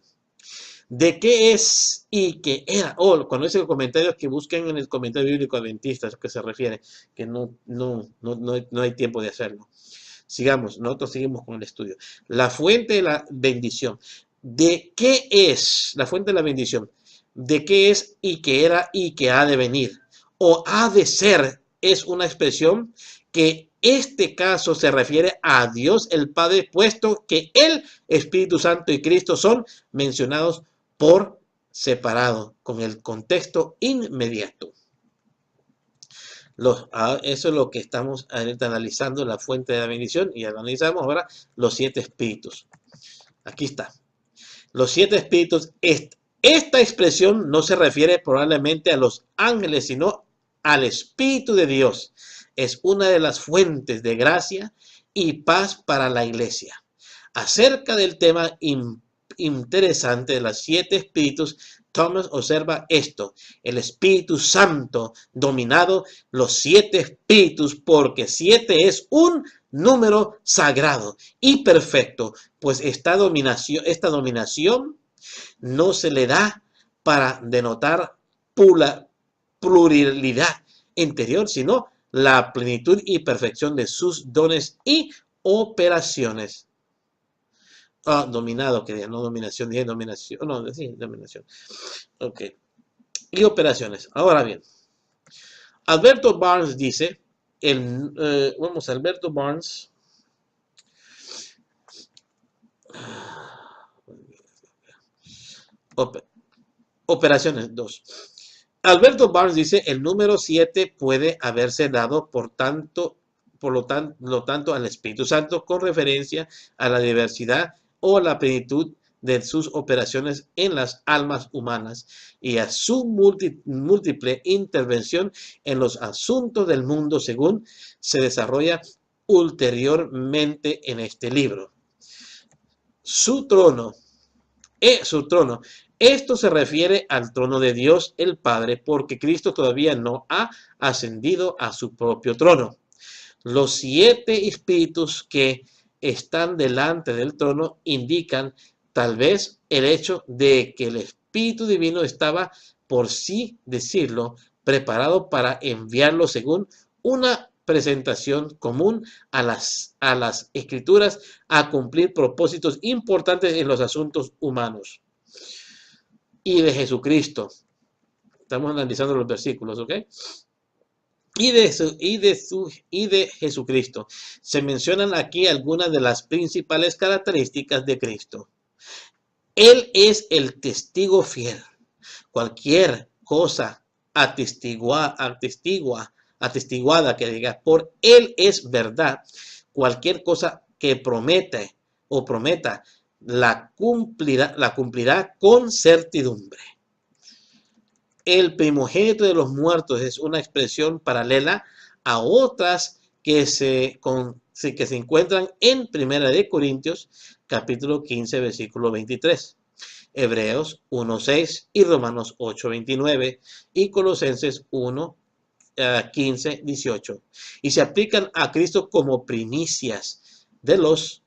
¿De qué es y qué era? Cuando dice comentarios, que busquen en el comentario bíblico adventista, a eso que se refiere, que no hay tiempo de hacerlo. Sigamos, nosotros seguimos con el estudio. La fuente de la bendición. ¿De qué es la fuente de la bendición? ¿De qué es y qué era y qué ha de venir? O ha de ser, es una expresión que este caso se refiere a Dios el Padre, puesto que el Espíritu Santo y Cristo son mencionados por separado, con el contexto inmediato. Eso es lo que estamos analizando, la fuente de la bendición, y analizamos ahora los 7 espíritus. Aquí está. Los 7 espíritus. Esta expresión no se refiere probablemente a los ángeles, sino al Espíritu de Dios. Es una de las fuentes de gracia y paz para la iglesia. Acerca del tema interesante de los 7 espíritus, Thomas observa esto: el Espíritu Santo dominado los 7 espíritus, porque 7 es un número sagrado y perfecto, pues esta dominación no se le da para denotar pluralidad interior, sino la plenitud y perfección de sus dones y operaciones. Dominado, quería, no dominación, dije dominación. No, sí, dominación. Ok. Y operaciones. Ahora bien, Alberto Barnes dice, vamos a Alberto Barnes. Operaciones 2. Alberto Barnes dice, el número 7 puede haberse dado, por tanto, por lo tanto al Espíritu Santo con referencia a la diversidad o la plenitud de sus operaciones en las almas humanas y a su múltiple intervención en los asuntos del mundo según se desarrolla ulteriormente en este libro. Su trono. Esto se refiere al trono de Dios el Padre, porque Cristo todavía no ha ascendido a su propio trono. Los 7 espíritus que están delante del trono indican tal vez el hecho de que el Espíritu Divino estaba, por sí decirlo, preparado para enviarlo según una presentación común a las Escrituras a cumplir propósitos importantes en los asuntos humanos. Y de Jesucristo. Estamos analizando los versículos, ¿ok? Y de Jesucristo. Se mencionan aquí algunas de las principales características de Cristo. Él es el testigo fiel. Cualquier cosa atestiguada que diga por Él es verdad. Cualquier cosa que prometa la cumplirá con certidumbre. El primogénito de los muertos es una expresión paralela a otras que se encuentran en 1 Corintios capítulo 15 versículo 23, Hebreos 1:6 y Romanos 8:29 y Colosenses 1:15-18, y se aplican a Cristo como primicias de los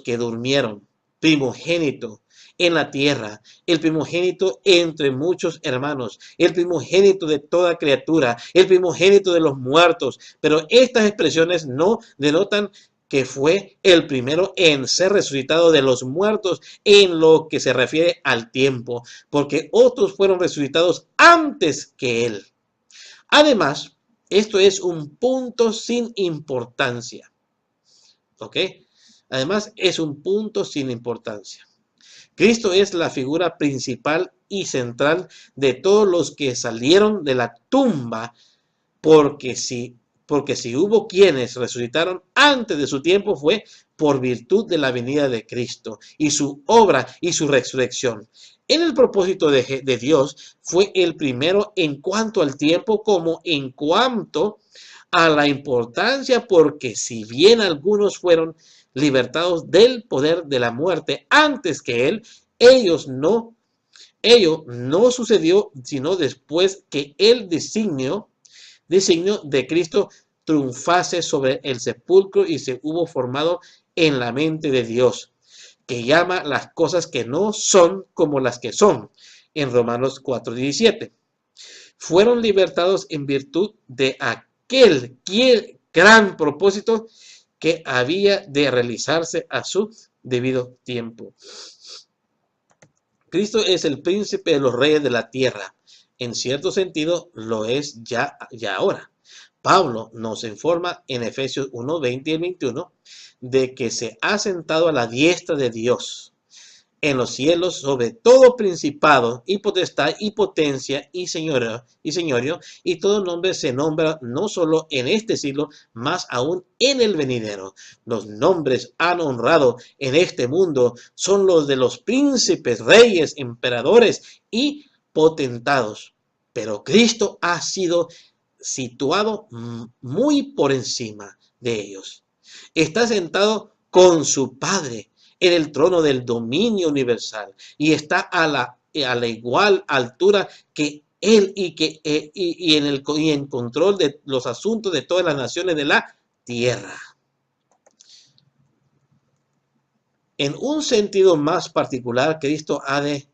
que durmieron, primogénito en la tierra, el primogénito entre muchos hermanos, el primogénito de toda criatura, el primogénito de los muertos. Pero estas expresiones no denotan que fue el primero en ser resucitado de los muertos en lo que se refiere al tiempo, porque otros fueron resucitados antes que él. Además, esto es un punto sin importancia. ¿Ok? Además, es un punto sin importancia. Cristo es la figura principal y central de todos los que salieron de la tumba, porque si hubo quienes resucitaron antes de su tiempo fue por virtud de la venida de Cristo y su obra y su resurrección. En el propósito de Dios fue el primero en cuanto al tiempo como en cuanto a la importancia, porque si bien algunos fueron libertados del poder de la muerte antes que él, ello no sucedió sino después que el designio de Cristo triunfase sobre el sepulcro y se hubo formado en la mente de Dios, que llama las cosas que no son como las que son, en Romanos 4:17. Fueron libertados en virtud de aquel gran propósito que había de realizarse a su debido tiempo. Cristo es el príncipe de los reyes de la tierra. En cierto sentido, lo es ya ahora. Pablo nos informa en Efesios 1:20 y 21 de que se ha sentado a la diestra de Dios en los cielos sobre todo principado y potestad y potencia y señorío, y todo nombre se nombra no solo en este siglo, más aún en el venidero. Los nombres han honrado en este mundo son los de los príncipes, reyes, emperadores y potentados, pero Cristo ha sido situado muy por encima de ellos. Está sentado con su Padre en el trono del dominio universal y está a la igual altura que él y en control de los asuntos de todas las naciones de la tierra. En un sentido más particular, Cristo ha de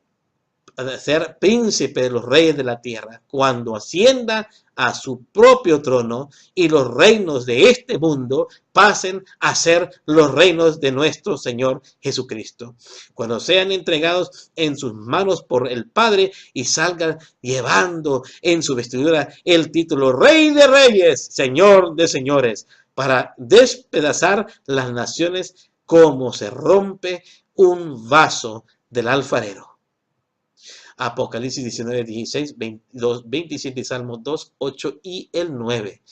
ser príncipe de los reyes de la tierra cuando ascienda a su propio trono y los reinos de este mundo pasen a ser los reinos de nuestro Señor Jesucristo, cuando sean entregados en sus manos por el Padre y salgan llevando en su vestidura el título Rey de Reyes, Señor de Señores, para despedazar las naciones como se rompe un vaso del alfarero. Apocalipsis 19:16, 22, 27 y Salmos 2, 8 y el 9.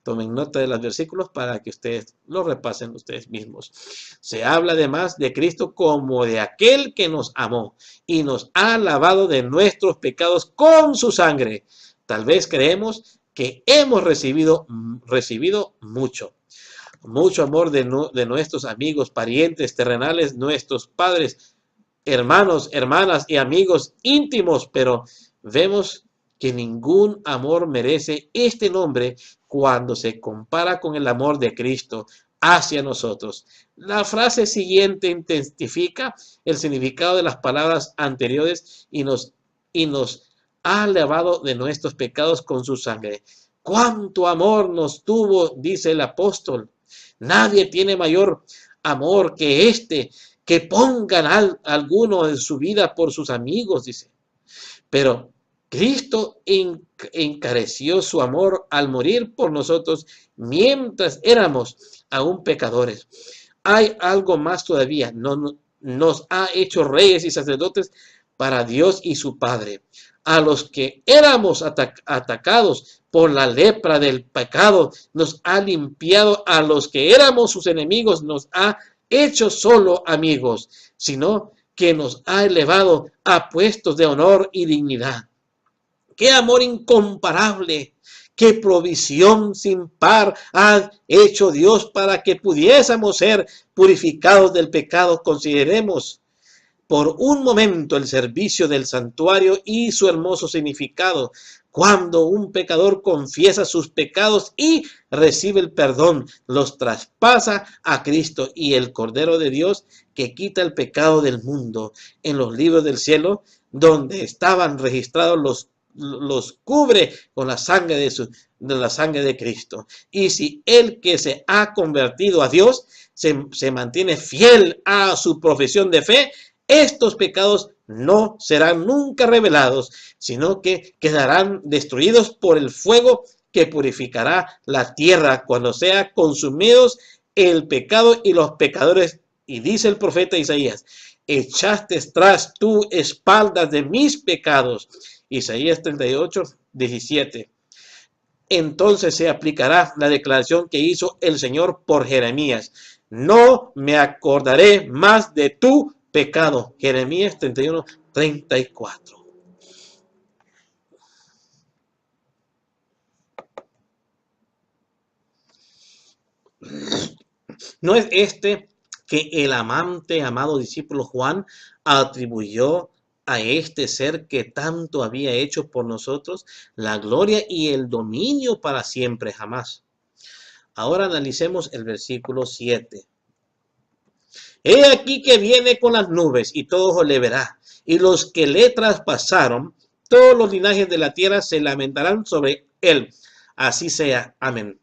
Tomen nota de los versículos para que ustedes lo repasen ustedes mismos. Se habla además de Cristo como de aquel que nos amó y nos ha lavado de nuestros pecados con su sangre. Tal vez creemos que hemos recibido mucho amor de nuestros amigos, parientes terrenales, nuestros padres, hermanos, hermanas y amigos íntimos, pero vemos que ningún amor merece este nombre cuando se compara con el amor de Cristo hacia nosotros. La frase siguiente intensifica el significado de las palabras anteriores y nos ha lavado de nuestros pecados con su sangre. ¡Cuánto amor nos tuvo!, dice el apóstol. Nadie tiene mayor amor que este, que pongan alguno en su vida por sus amigos, dice. Pero Cristo encareció su amor al morir por nosotros mientras éramos aún pecadores. Hay algo más todavía. Nos ha hecho reyes y sacerdotes para Dios y su Padre. A los que éramos atacados por la lepra del pecado, nos ha limpiado. A los que éramos sus enemigos, nos ha hecho solo amigos, sino que nos ha elevado a puestos de honor y dignidad. ¡Qué amor incomparable! ¡Qué provisión sin par ha hecho Dios para que pudiésemos ser purificados del pecado! Consideremos por un momento el servicio del santuario y su hermoso significado. Cuando un pecador confiesa sus pecados y recibe el perdón, los traspasa a Cristo y el Cordero de Dios que quita el pecado del mundo. En los libros del cielo, donde estaban registrados, los cubre con la sangre de Cristo. Y si el que se ha convertido a Dios se mantiene fiel a su profesión de fe, estos pecados no serán nunca revelados, sino que quedarán destruidos por el fuego que purificará la tierra cuando sea consumidos el pecado y los pecadores. Y dice el profeta Isaías: echaste tras tu espalda de mis pecados. Isaías 38, 17. Entonces se aplicará la declaración que hizo el Señor por Jeremías: no me acordaré más de tu pecado. Jeremías 31, 34. ¿No es este que el amado discípulo Juan atribuyó a este ser que tanto había hecho por nosotros la gloria y el dominio para siempre jamás? Ahora analicemos el versículo 7. He aquí que viene con las nubes y todo ojo le verá, y los que le traspasaron, todos los linajes de la tierra se lamentarán sobre él. Así sea. Amén.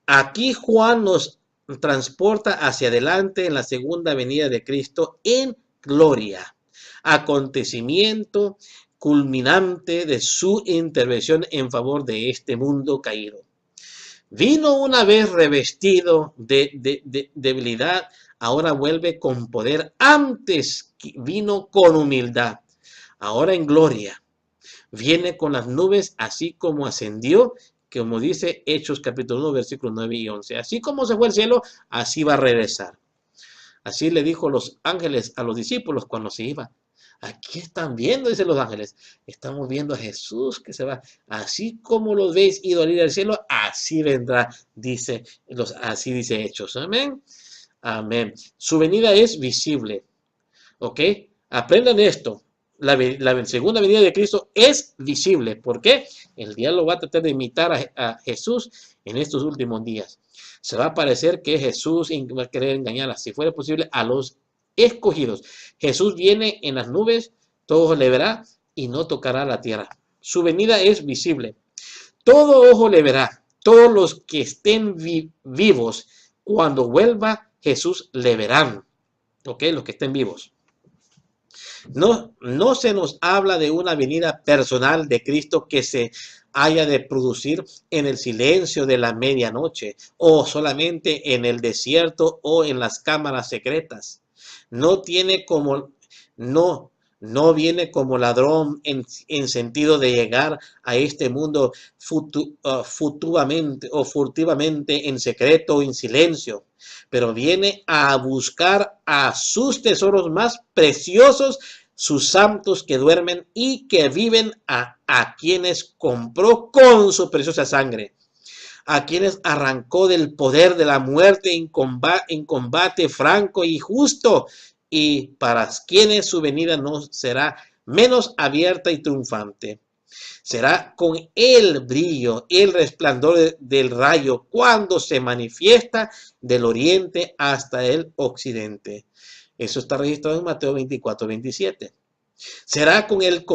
Aquí Juan nos transporta hacia adelante en la segunda venida de Cristo en gloria, acontecimiento culminante de su intervención en favor de este mundo caído. Vino una vez revestido de debilidad, ahora vuelve con poder. Antes vino con humildad, ahora en gloria. Viene con las nubes, así como ascendió, como dice Hechos capítulo 1, versículos 9 y 11. Así como se fue al cielo, así va a regresar. Así le dijo los ángeles a los discípulos cuando se iba. Aquí están viendo, dicen los ángeles. Estamos viendo a Jesús que se va. Así como los veis ido al ir al cielo, así vendrá, así dice Hechos. Amén. Amén. Su venida es visible. ¿Ok? Aprendan esto. La segunda venida de Cristo es visible. ¿Por qué? El diablo va a tratar de imitar a Jesús en estos últimos días. Se va a parecer que Jesús va a querer engañar, si fuera posible, a los escogidos. Jesús viene en las nubes, todo ojo le verá y no tocará la tierra. Su venida es visible. Todo ojo le verá. Todos los que estén vivos, cuando vuelva Jesús, le verán. ¿Ok? Los que estén vivos. No se nos habla de una venida personal de Cristo que se haya de producir en el silencio de la medianoche o solamente en el desierto o en las cámaras secretas. No No viene como ladrón en sentido de llegar a este mundo furtivamente, en secreto o en silencio, pero viene a buscar a sus tesoros más preciosos, sus santos que duermen y que viven, a quienes compró con su preciosa sangre, a quienes arrancó del poder de la muerte en combate franco y justo, y para quienes su venida no será menos abierta y triunfante. Será con el brillo, el resplandor del rayo cuando se manifiesta del oriente hasta el occidente. Eso está registrado en Mateo 24:27. Será con el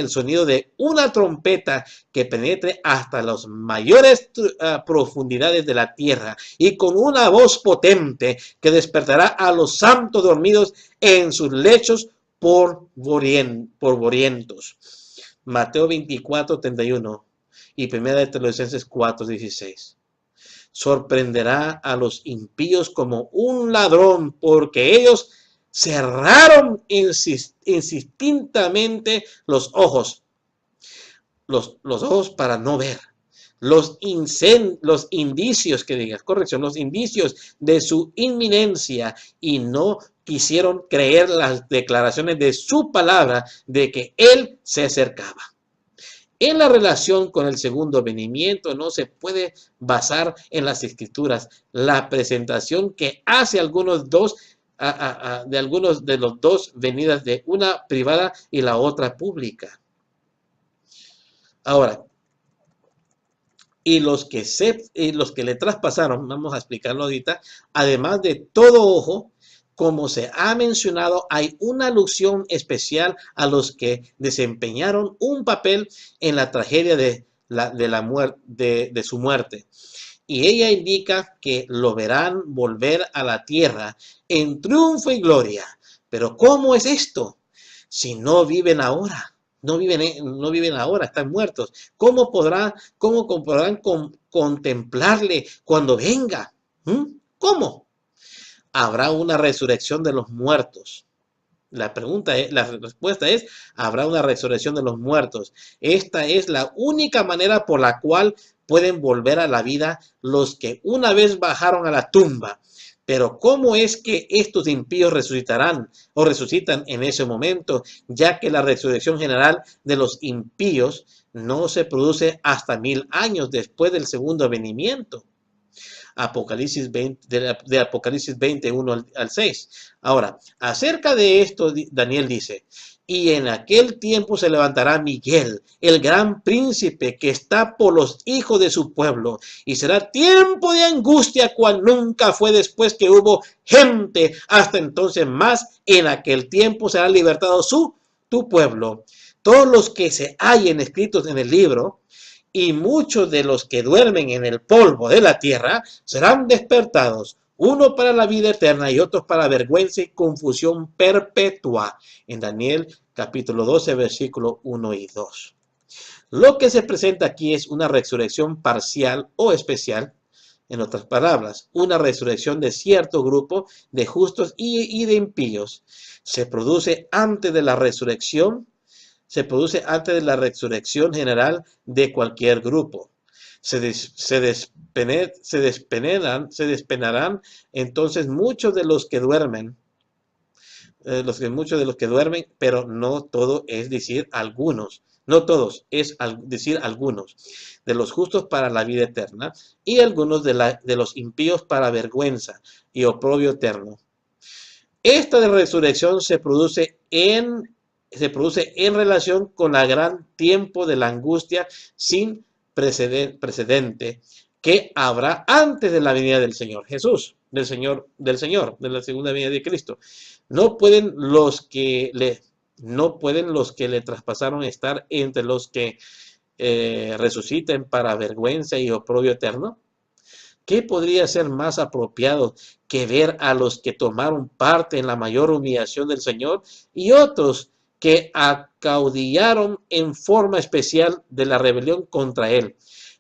sonido de una trompeta que penetre hasta las mayores profundidades de la tierra, y con una voz potente que despertará a los santos dormidos en sus lechos polvorientos. Mateo 24:31 y 1 de Tesalonicenses 4:16. Sorprenderá a los impíos como un ladrón, porque ellos cerraron insistidamente los ojos para no ver los indicios de su inminencia, y no quisieron creer las declaraciones de su palabra de que Él se acercaba. En la relación con el segundo venimiento no se puede basar en las escrituras la presentación que hace algunos de los dos venidas, de una privada y la otra pública. Ahora, y los que le traspasaron, vamos a explicarlo ahorita, además de todo ojo, como se ha mencionado, hay una alusión especial a los que desempeñaron un papel en la tragedia de su muerte. Y ella indica que lo verán volver a la tierra en triunfo y gloria. Pero ¿cómo es esto? Si no viven ahora. No viven ahora, están muertos. ¿Cómo podrán contemplarle cuando venga? ¿Cómo? Habrá una resurrección de los muertos. La respuesta es, habrá una resurrección de los muertos. Esta es la única manera por la cual pueden volver a la vida los que una vez bajaron a la tumba. Pero ¿cómo es que estos impíos resucitarán o resucitan en ese momento? Ya que la resurrección general de los impíos no se produce hasta 1000 años después del segundo venimiento. Apocalipsis 20, de Apocalipsis 21 al 6. Ahora, acerca de esto, Daniel dice: y en aquel tiempo se levantará Miguel, el gran príncipe que está por los hijos de su pueblo, y será tiempo de angustia cual nunca fue después que hubo gente hasta entonces, más en aquel tiempo será libertado tu pueblo. Todos los que se hallen escritos en el libro, y muchos de los que duermen en el polvo de la tierra serán despertados, uno para la vida eterna y otros para vergüenza y confusión perpetua. En Daniel capítulo 12, versículo 1 y 2. Lo que se presenta aquí es una resurrección parcial o especial. En otras palabras, una resurrección de cierto grupo de justos y de impíos. Se produce antes de la resurrección general de cualquier grupo. Se despenarán entonces muchos de los que duermen, pero no todo, es decir, algunos. No todos, es decir, algunos de los justos para la vida eterna, y algunos de los impíos para vergüenza y oprobio eterno. Esta resurrección se produce en relación con el gran tiempo de la angustia sin precedente que habrá antes de la venida del Señor Jesús, de la segunda venida de Cristo. No pueden los que le traspasaron estar entre los que resuciten para vergüenza y oprobio eterno. ¿Qué podría ser más apropiado que ver a los que tomaron parte en la mayor humillación del Señor y otros que acaudillaron en forma especial de la rebelión contra Él?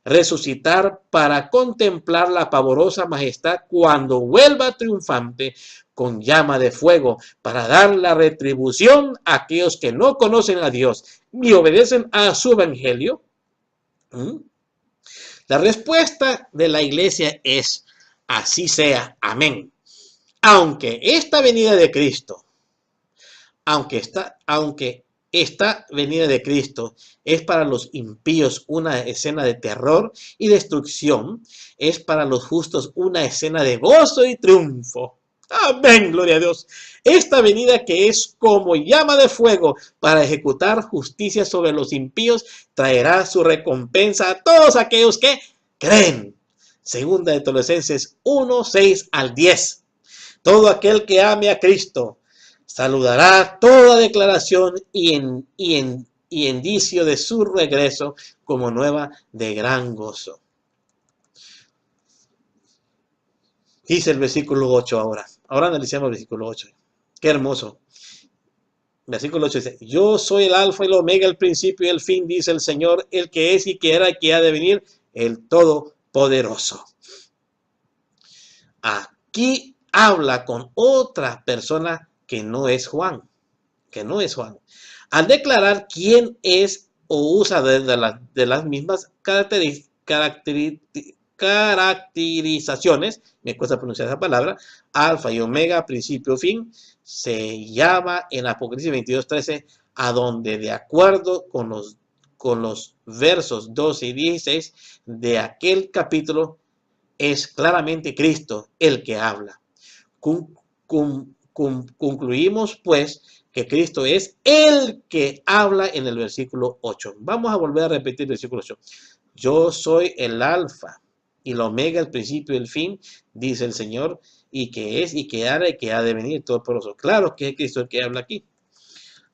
resucitar para contemplar la pavorosa majestad cuando vuelva triunfante con llama de fuego para dar la retribución a aquellos que no conocen a Dios ni obedecen a su evangelio? ¿Mm? La respuesta de la iglesia es: así sea, amén. Aunque esta venida de Cristo, aunque esta venida de Cristo es para los impíos una escena de terror y destrucción, es para los justos una escena de gozo y triunfo. Amén, gloria a Dios. Esta venida, que es como llama de fuego para ejecutar justicia sobre los impíos, traerá su recompensa a todos aquellos que creen. Segunda de Tesalonicenses 1, 6 al 10. Todo aquel que ame a Cristo saludará toda declaración y indicio de su regreso como nueva de gran gozo. Dice el versículo 8 ahora. Ahora analicemos el versículo 8. Qué hermoso. Versículo 8 dice: yo soy el alfa y el omega, el principio y el fin, dice el Señor, el que es y que era y que ha de venir, el Todopoderoso. Aquí habla con otra persona que no es Juan. Al declarar quién es o usa de las mismas caracterizaciones, me cuesta pronunciar esa palabra, alfa y omega, principio, fin, se llama en Apocalipsis 22:13, a donde de acuerdo con los versos 12 y 16 de aquel capítulo, es claramente Cristo el que habla. Concluimos pues que Cristo es el que habla en el versículo 8. Vamos a volver a repetir el versículo 8. Yo soy el alfa y el omega, el principio y el fin, dice el Señor, y que es y que hará y que ha de venir Todopoderoso. Claro que es Cristo el que habla aquí.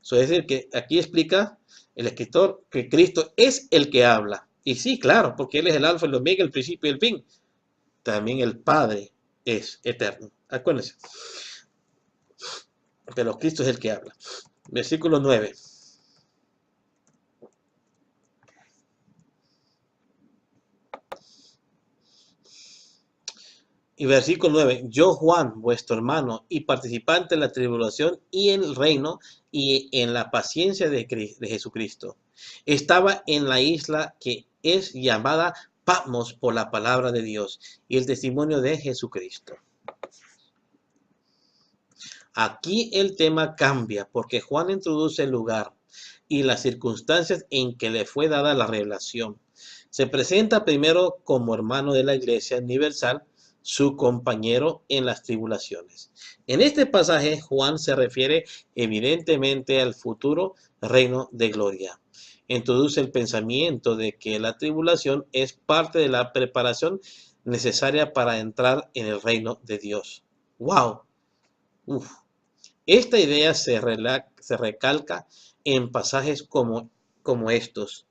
Eso es decir, que aquí explica el escritor que Cristo es el que habla. Y sí, claro, porque Él es el alfa, el omega, el principio y el fin. También el Padre es eterno. Acuérdense. Pero Cristo es el que habla. Versículo 9. Y versículo 9. Yo, Juan, vuestro hermano y participante en la tribulación y en el reino y en la paciencia de Jesucristo, estaba en la isla que es llamada Patmos por la palabra de Dios y el testimonio de Jesucristo. Aquí el tema cambia porque Juan introduce el lugar y las circunstancias en que le fue dada la revelación. Se presenta primero como hermano de la Iglesia Universal, su compañero en las tribulaciones. En este pasaje, Juan se refiere evidentemente al futuro reino de gloria. Introduce el pensamiento de que la tribulación es parte de la preparación necesaria para entrar en el reino de Dios. ¡Wow! Uf. Esta idea se recalca en pasajes como estos.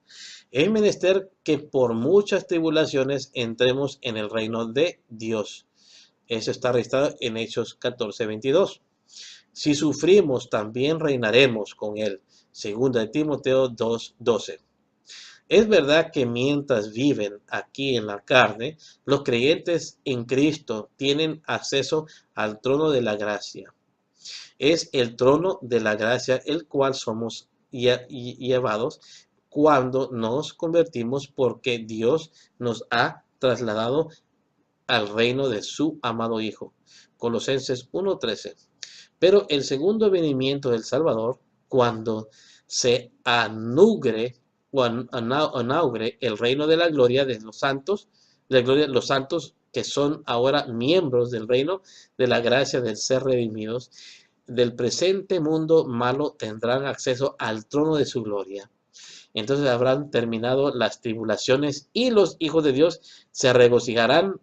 Es menester que por muchas tribulaciones entremos en el reino de Dios. Eso está registrado en Hechos 14:22. Si sufrimos, también reinaremos con Él. Segunda de Timoteo 2:12. Es verdad que mientras viven aquí en la carne, los creyentes en Cristo tienen acceso al trono de la gracia. Es el trono de la gracia el cual somos llevados cuando nos convertimos, porque Dios nos ha trasladado al reino de su amado Hijo. Colosenses 1:13. Pero el segundo venimiento del Salvador, cuando se inaugure el reino de la gloria de los santos, los santos que son ahora miembros del reino de la gracia del ser redimidos, del presente mundo malo tendrán acceso al trono de su gloria. Entonces habrán terminado las tribulaciones y los hijos de Dios se regocijarán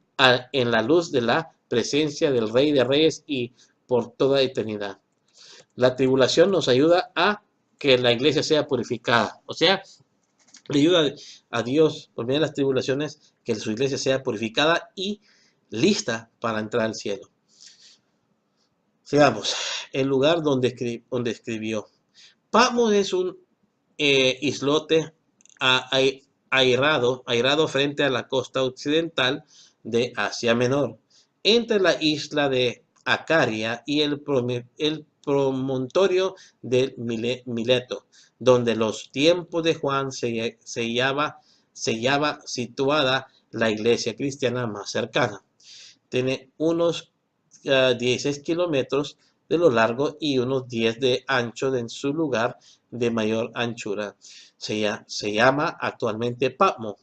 en la luz de la presencia del Rey de Reyes y por toda eternidad. La tribulación nos ayuda a que la iglesia sea purificada. O sea, le ayuda a Dios por medio de las tribulaciones que su iglesia sea purificada y lista para entrar al cielo. Sigamos. El lugar donde escribió. Patmos es un islote airado frente a la costa occidental de Asia Menor, entre la isla de Acaria y el promontorio de Mileto, donde los tiempos de Juan se hallaba situada la iglesia cristiana más cercana. Tiene unos 16 kilómetros de lo largo y unos 10 de ancho en su lugar de mayor anchura. Se llama actualmente Patmo.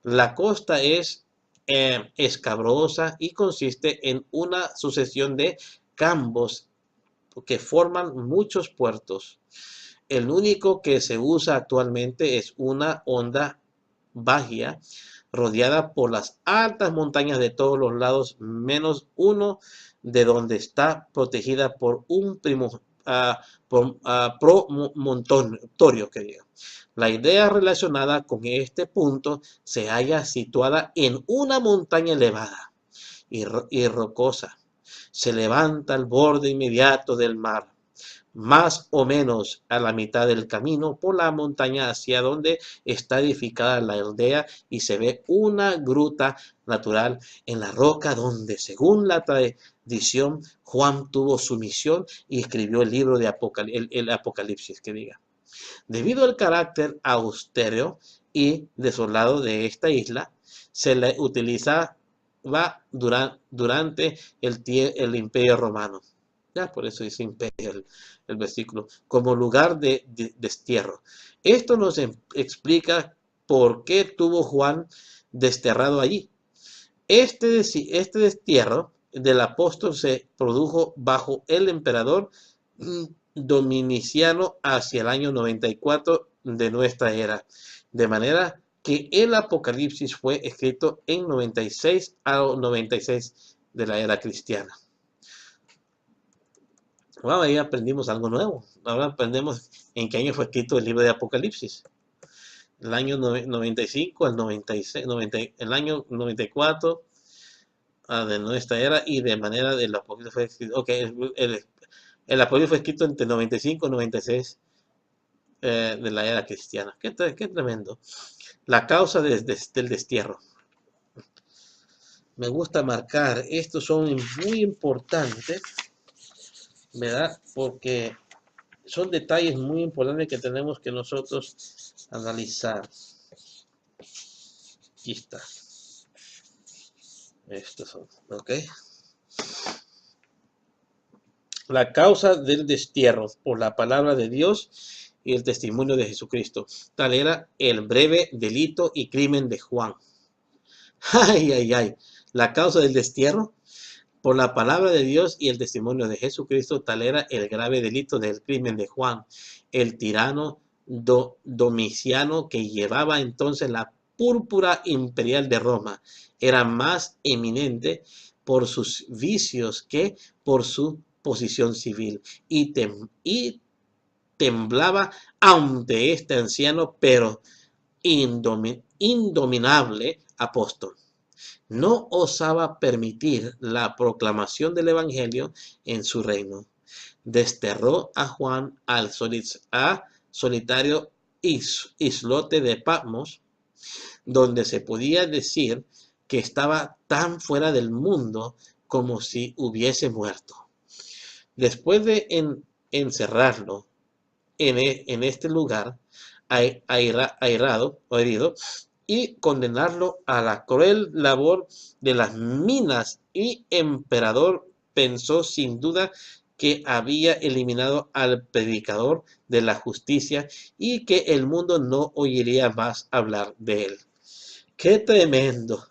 La costa es escabrosa y consiste en una sucesión de cambos que forman muchos puertos. El único que se usa actualmente es una honda bahía rodeada por las altas montañas de todos los lados, menos uno de donde está protegida por un promontorio, que diga. La idea relacionada con este punto se halla situada en una montaña elevada y rocosa. Se levanta al borde inmediato del mar, más o menos a la mitad del camino por la montaña hacia donde está edificada la aldea, y se ve una gruta natural en la roca donde, según la tradición, Juan tuvo su misión y escribió el libro de el Apocalipsis, que diga. Debido al carácter austero y desolado de esta isla, se le utilizaba durante el Imperio Romano. Ya por eso dice imperio el versículo, como lugar de destierro. Esto nos explica por qué tuvo Juan desterrado allí. Este destierro del apóstol se produjo bajo el emperador Dominiciano hacia el año 94 de nuestra era, de manera que el Apocalipsis fue escrito en 96 a 96 de la era cristiana. Wow, ahí aprendimos algo nuevo. Ahora aprendemos en qué año fue escrito el libro de Apocalipsis. El año 95 al 96, el año 94 de nuestra era, y de manera del Apocalipsis fue escrito. Ok, el Apocalipsis fue escrito entre 95 y 96 de la era cristiana. Qué tremendo. La causa del destierro. Me gusta marcar. Estos son muy importantes, ¿verdad? Porque son detalles muy importantes que tenemos que nosotros analizar. Aquí está. Estos son, ¿ok? La causa del destierro por la palabra de Dios y el testimonio de Jesucristo. Tal era el breve delito y crimen de Juan. Ay, ay, ay. La causa del destierro por la palabra de Dios y el testimonio de Jesucristo. Tal era el grave delito del crimen de Juan, el tirano Domiciano, que llevaba entonces la púrpura imperial de Roma. Era más eminente por sus vicios que por su posición civil, y temblaba ante este anciano pero indominable apóstol. No osaba permitir la proclamación del evangelio en su reino. Desterró a Juan al solitario islote de Patmos, donde se podía decir que estaba tan fuera del mundo como si hubiese muerto. Después de encerrarlo en este lugar airado o herido, y condenarlo a la cruel labor de las minas, y emperador pensó sin duda que había eliminado al predicador de la justicia y que el mundo no oiría más hablar de él. ¡Qué tremendo!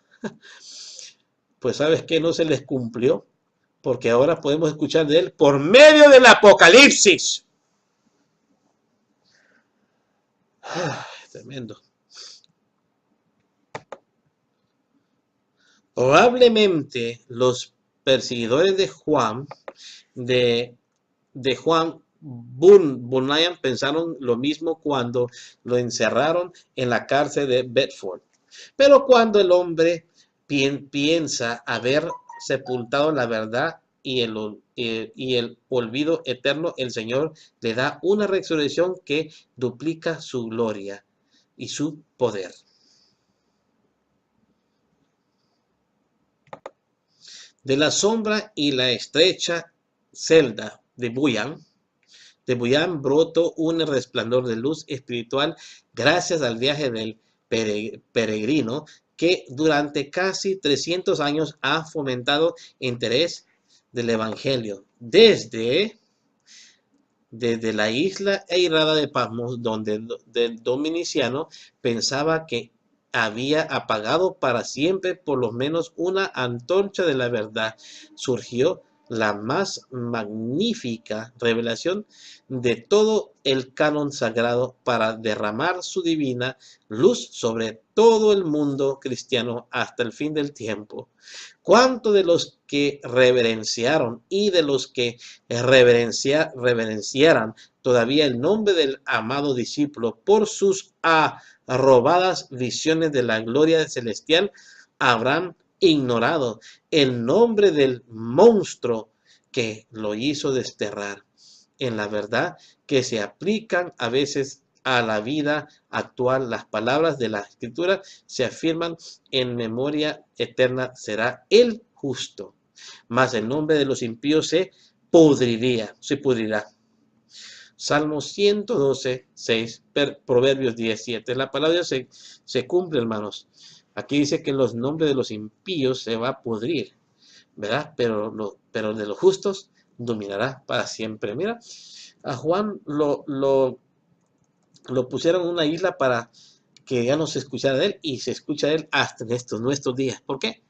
Pues ¿sabes qué? No se les cumplió, porque ahora podemos escuchar de él por medio del Apocalipsis. Tremendo. Probablemente los perseguidores de Juan Bunyan pensaron lo mismo cuando lo encerraron en la cárcel de Bedford. Pero cuando el hombre piensa haber sepultado la verdad y el olvido eterno, el Señor le da una resurrección que duplica su gloria. y su poder. De la sombra y la estrecha celda de Buyan brotó un resplandor de luz espiritual gracias al viaje del peregrino que durante casi 300 años ha fomentado interés del Evangelio. Desde la isla airada de Patmos, donde el dominiciano pensaba que había apagado para siempre por lo menos una antorcha de la verdad, surgió la más magnífica revelación de todo el canon sagrado para derramar su divina luz sobre todo el mundo cristiano hasta el fin del tiempo. ¿Cuántos de los que reverenciaron y de los que reverenciaran todavía el nombre del amado discípulo por sus arrobadas visiones de la gloria celestial habrán ignorado el nombre del monstruo que lo hizo desterrar? En la verdad que se aplican a veces a la vida actual, las palabras de la Escritura se afirman: en memoria eterna será el justo, mas el nombre de los impíos se pudrirá. Salmo 112, 6, Proverbios 17. La palabra se cumple, hermanos. Aquí dice que los nombres de los impíos se va a pudrir, ¿verdad? Pero de los justos dominará para siempre. Mira, a Juan lo pusieron en una isla para que ya no se escuchara de él, y se escucha de él hasta en nuestros días. ¿Por qué?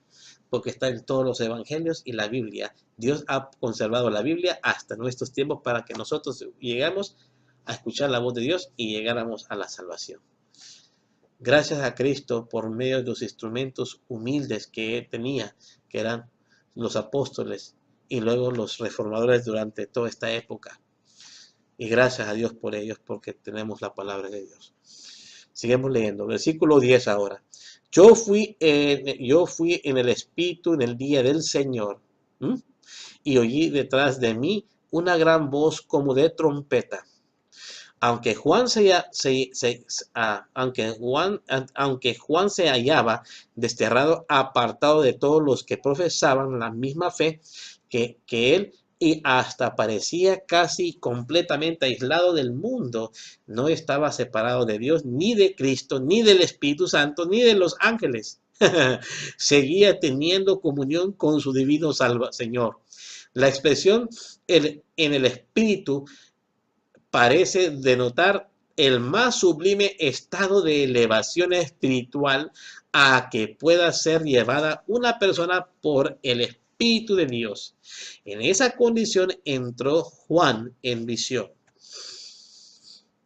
Porque está en todos los evangelios y la Biblia. Dios ha conservado la Biblia hasta nuestros tiempos para que nosotros lleguemos a escuchar la voz de Dios y llegáramos a la salvación. Gracias a Cristo por medio de los instrumentos humildes que tenía, que eran los apóstoles y luego los reformadores durante toda esta época. Y gracias a Dios por ellos, porque tenemos la palabra de Dios. Seguimos leyendo. Versículo 10 ahora. Yo fui en el Espíritu en el día del Señor, y oí detrás de mí una gran voz como de trompeta. Aunque Juan se hallaba desterrado, apartado de todos los que profesaban la misma fe que él, y hasta parecía casi completamente aislado del mundo, no estaba separado de Dios, ni de Cristo, ni del Espíritu Santo, ni de los ángeles. Seguía teniendo comunión con su divino Señor. La expresión en el Espíritu parece denotar el más sublime estado de elevación espiritual a que pueda ser llevada una persona por el Espíritu de Dios. En esa condición entró Juan en visión.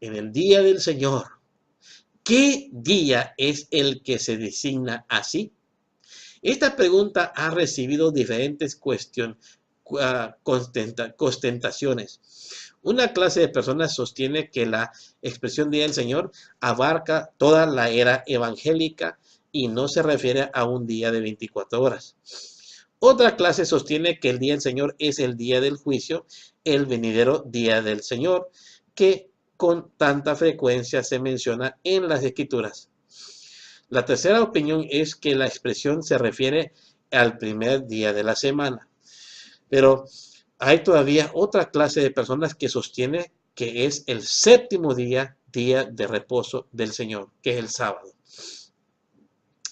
En el día del Señor. ¿Qué día es el que se designa así? Esta pregunta ha recibido diferentes constataciones. Una clase de personas sostiene que la expresión Día del Señor abarca toda la era evangélica y no se refiere a un día de 24 horas. Otra clase sostiene que el Día del Señor es el día del juicio, el venidero Día del Señor, que con tanta frecuencia se menciona en las Escrituras. La tercera opinión es que la expresión se refiere al primer día de la semana. Pero hay todavía otra clase de personas que sostiene que es el séptimo día, día de reposo del Señor, que es el sábado.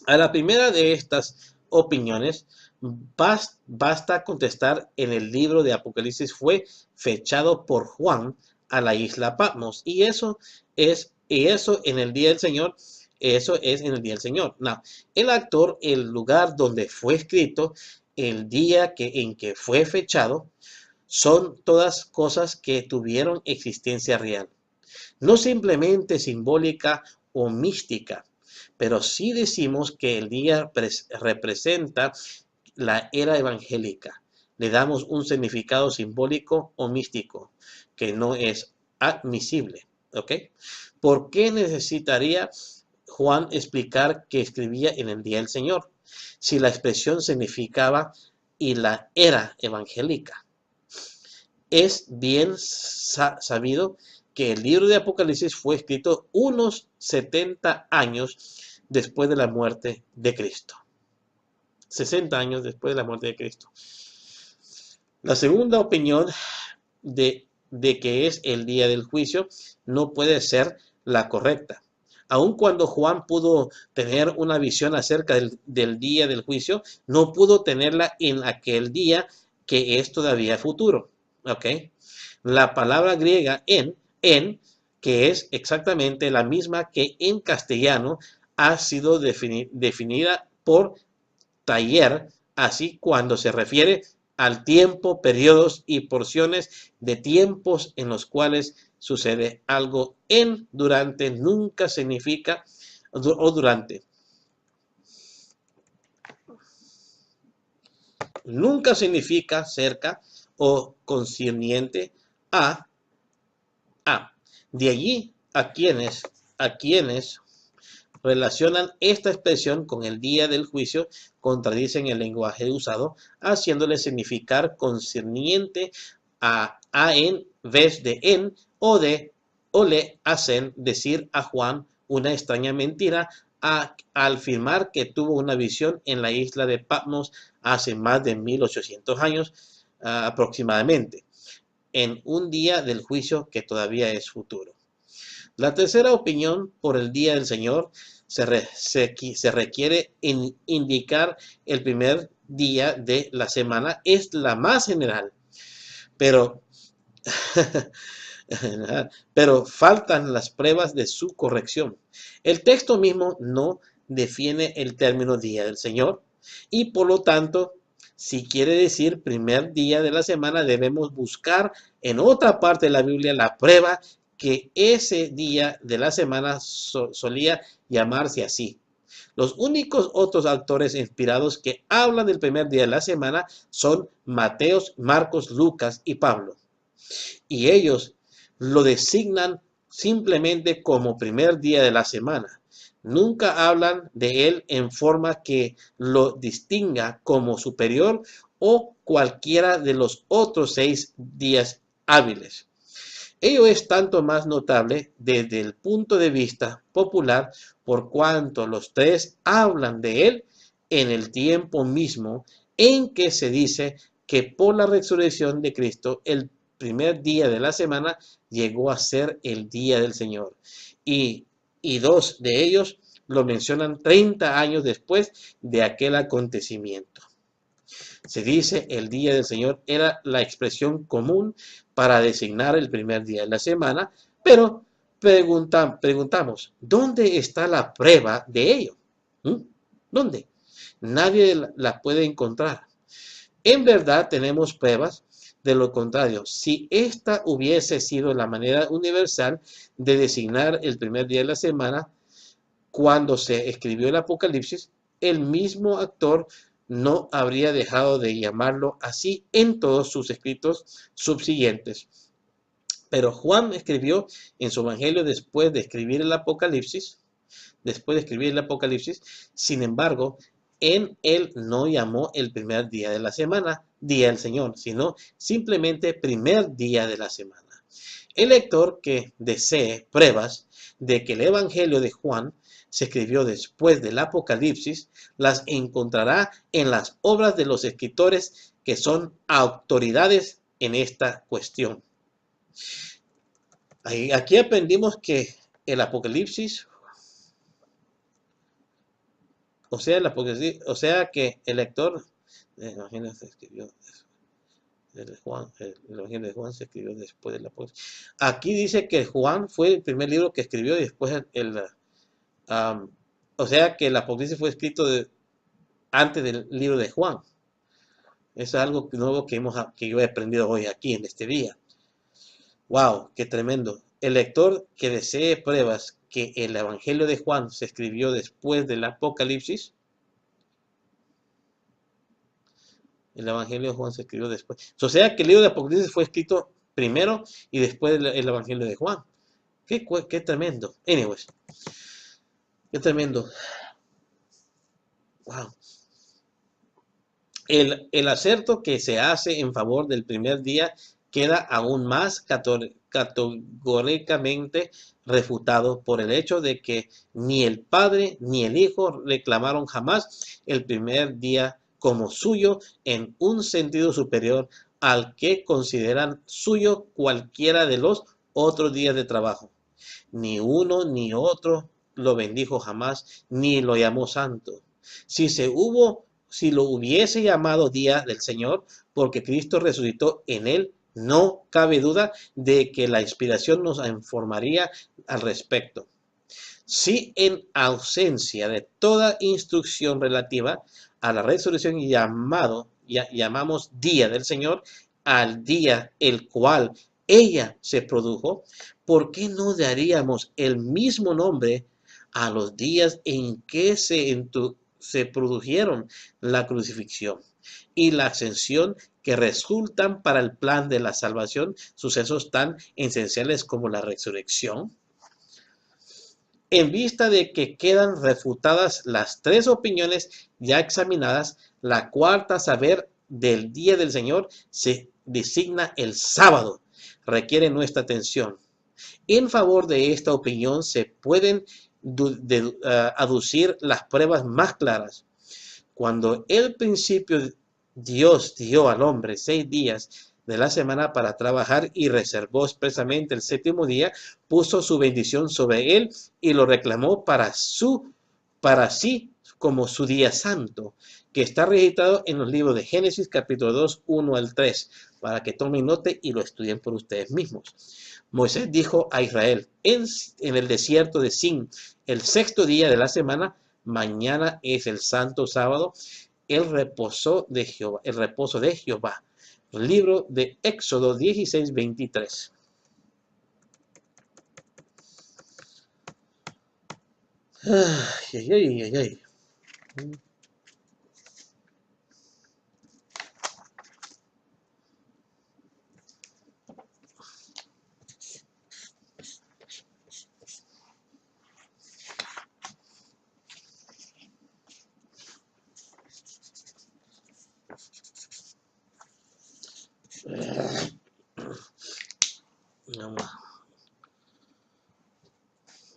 A la primera de estas opiniones basta contestar: en el libro de Apocalipsis fue fechado por Juan a la isla Patmos, y eso es en el día del Señor. Eso es en el día del Señor. No, el actor, el lugar donde fue escrito, el día en que fue fechado, son todas cosas que tuvieron existencia real. No simplemente simbólica o mística, pero sí decimos que el día representa la era evangélica. Le damos un significado simbólico o místico que no es admisible. ¿Ok? ¿Por qué necesitaría Juan explicar que escribía en el día del Señor si la expresión significaba y la era evangélica? Es bien sabido que el libro de Apocalipsis fue escrito unos 70 años después de la muerte de Cristo. 60 años después de la muerte de Cristo. La segunda opinión de que es el día del juicio no puede ser la correcta. Aun cuando Juan pudo tener una visión acerca del día del juicio, no pudo tenerla en aquel día que es todavía futuro. ¿Ok? La palabra griega en, que es exactamente la misma que en castellano ha sido definida por taller, así cuando se refiere al tiempo, periodos y porciones de tiempos en los cuales sucede algo. En, durante, nunca significa, o durante. Nunca significa cerca o concerniente a. De allí a quienes relacionan esta expresión con el día del juicio, contradicen el lenguaje usado, haciéndole significar concerniente a en vez de en, o le hacen decir a Juan una extraña mentira al afirmar que tuvo una visión en la isla de Patmos hace más de 1800 años aproximadamente, en un día del juicio que todavía es futuro. La tercera opinión por el día del Señor se requiere indicar el primer día de la semana, es la más general, pero faltan las pruebas de su corrección. El texto mismo no define el término día del Señor y por lo tanto, si quiere decir primer día de la semana, debemos buscar en otra parte de la Biblia la prueba que ese día de la semana solía llamarse así. Los únicos otros autores inspirados que hablan del primer día de la semana son Mateo, Marcos, Lucas y Pablo. Y ellos lo designan simplemente como primer día de la semana. Nunca hablan de él en forma que lo distinga como superior o cualquiera de los otros 6 días hábiles. Ello es tanto más notable desde el punto de vista popular por cuanto los tres hablan de él en el tiempo mismo en que se dice que por la resurrección de Cristo el primer día de la semana llegó a ser el día del Señor. Y 2 de ellos lo mencionan 30 años después de aquel acontecimiento. Se dice el día del Señor era la expresión común para designar el primer día de la semana, pero preguntamos, ¿dónde está la prueba de ello? ¿Dónde? Nadie la puede encontrar. En verdad tenemos pruebas de lo contrario. Si esta hubiese sido la manera universal de designar el primer día de la semana, cuando se escribió el Apocalipsis, el mismo autor no habría dejado de llamarlo así en todos sus escritos subsiguientes. Pero Juan escribió en su evangelio después de escribir el Apocalipsis, sin embargo, en él no llamó el primer día de la semana día del Señor, sino simplemente primer día de la semana. El lector que desee pruebas de que el evangelio de Juan se escribió después del Apocalipsis, las encontrará en las obras de los escritores que son autoridades en esta cuestión. Aquí aprendimos que el Apocalipsis, o sea que el lector, el Evangelio se escribió, el Evangelio de Juan se escribió después del Apocalipsis. Aquí dice que Juan fue el primer libro que escribió y después o sea que el Apocalipsis fue escrito antes del libro de Juan. Es algo nuevo que yo he aprendido hoy aquí en este día. ¡Wow! ¡Qué tremendo! El lector que desee pruebas que el Evangelio de Juan se escribió después del Apocalipsis, el Evangelio de Juan se escribió después. O sea que el libro de Apocalipsis fue escrito primero y después el Evangelio de Juan. ¡Qué tremendo! Anyways. ¡Qué tremendo! ¡Wow! El acerto que se hace en favor del primer día queda aún más categóricamente refutado por el hecho de que ni el Padre ni el Hijo reclamaron jamás el primer día como suyo en un sentido superior al que consideran suyo cualquiera de los otros días de trabajo. Ni uno ni otro lo bendijo jamás, ni lo llamó santo. Si lo hubiese llamado día del Señor, porque Cristo resucitó en él, no cabe duda de que la inspiración nos informaría al respecto. Si en ausencia de toda instrucción relativa a la resurrección llamamos día del Señor al día el cual ella se produjo, ¿por qué no daríamos el mismo nombre a los días en que se produjeron la crucifixión y la ascensión, que resultan para el plan de la salvación sucesos tan esenciales como la resurrección? En vista de que quedan refutadas las tres opiniones ya examinadas, la cuarta, saber del día del Señor, se designa el sábado, requiere nuestra atención. En favor de esta opinión se pueden aducir las pruebas más claras. Cuando el principio Dios dio al hombre 6 días de la semana para trabajar y reservó expresamente el séptimo día, puso su bendición sobre él y lo reclamó para sí como su día santo, que está registrado en los libros de Génesis capítulo 2, 1 al 3, para que tomen nota y lo estudien por ustedes mismos. Moisés dijo a Israel en el desierto de Sin, el sexto día de la semana, mañana es el santo sábado, el reposo de Jehová. Libro de Éxodo 16, 23. Ay, ay, ay, ay.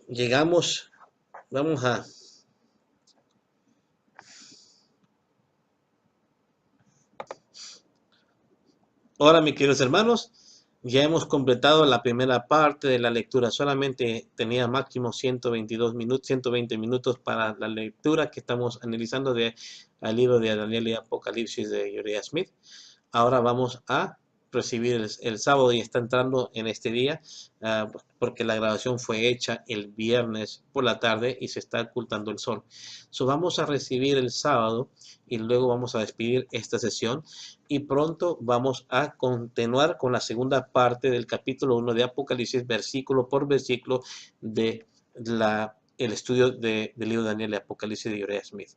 Llegamos, vamos a... Ahora, mis queridos hermanos, ya hemos completado la primera parte de la lectura. Solamente tenía máximo 120 minutos para la lectura que estamos analizando del libro de Daniel y Apocalipsis de Uriah Smith. Ahora vamos a recibir el sábado y está entrando en este día porque la grabación fue hecha el viernes por la tarde y se está ocultando el sol. Vamos a recibir el sábado y luego vamos a despedir esta sesión y pronto vamos a continuar con la segunda parte del capítulo 1 de Apocalipsis, versículo por versículo de el estudio del libro de Daniel y Apocalipsis de Uriah Smith.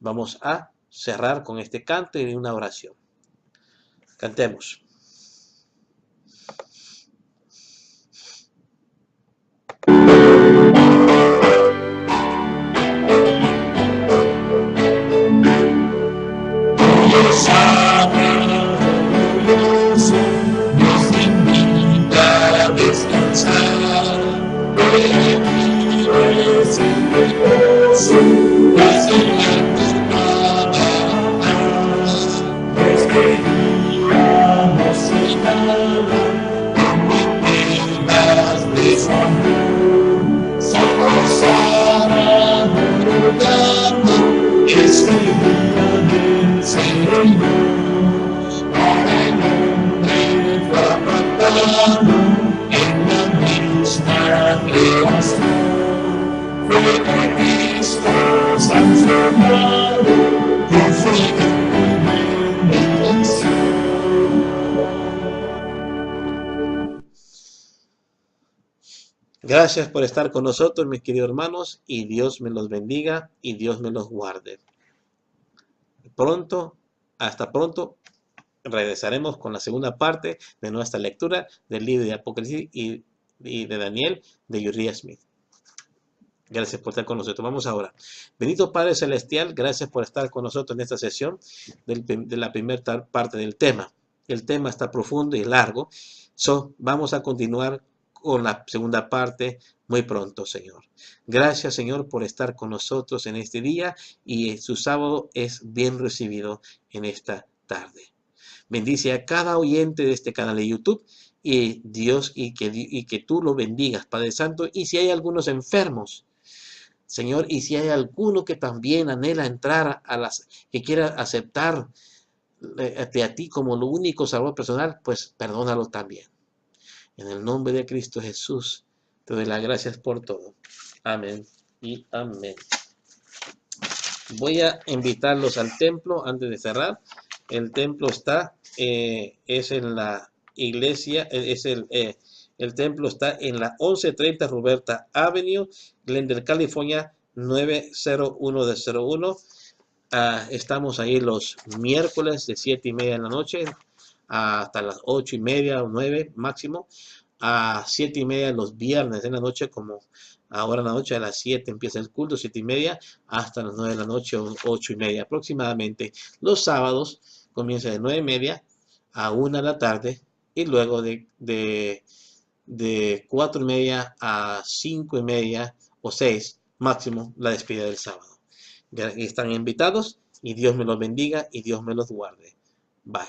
Vamos a cerrar con este canto y una oración. Cantemos. Nos invita a descansar, es el reposo, es el trabajar, despedíamos el nada, como de su amor, somos adorando este día del Señor. En la misma creación, fue por Cristo transformado, con fuego y bendición. Gracias por estar con nosotros, mis queridos hermanos, y Dios me los bendiga y Dios me los guarde. Hasta pronto. Regresaremos con la segunda parte de nuestra lectura del libro de Apocalipsis y de Daniel de Uriah Smith. Gracias por estar con nosotros. Vamos ahora. Bendito Padre Celestial, gracias por estar con nosotros en esta sesión de la primera parte del tema. el tema está profundo y largo. Vamos a continuar con la segunda parte muy pronto, Señor. Gracias, Señor, por estar con nosotros en este día, y su sábado es bien recibido en esta tarde. Bendice a cada oyente de este canal de YouTube, y Dios, y que tú lo bendigas, Padre Santo. Y si hay algunos enfermos, Señor, y si hay alguno que también anhela entrar que quiera aceptar a ti como lo único salvador personal, pues perdónalo también. En el nombre de Cristo Jesús, te doy las gracias por todo. Amén y amén. Voy a invitarlos al templo antes de cerrar. El templo es en la iglesia, el templo está en la 1130 Roberta Avenue, Glendale, California, 90101. Estamos ahí los miércoles de 7:30 de la noche hasta las 8:30 o 9 máximo. A 7:30 los viernes de la noche, como ahora en la noche a las 7 empieza el culto, 7:30 hasta las 9 de la noche o 8:30 aproximadamente. Los sábados comienza de 9:30 a 1 de la tarde, y luego de 4:30 a 5:30 o 6 máximo la despedida del sábado. Están invitados, y Dios me los bendiga y Dios me los guarde. Bye.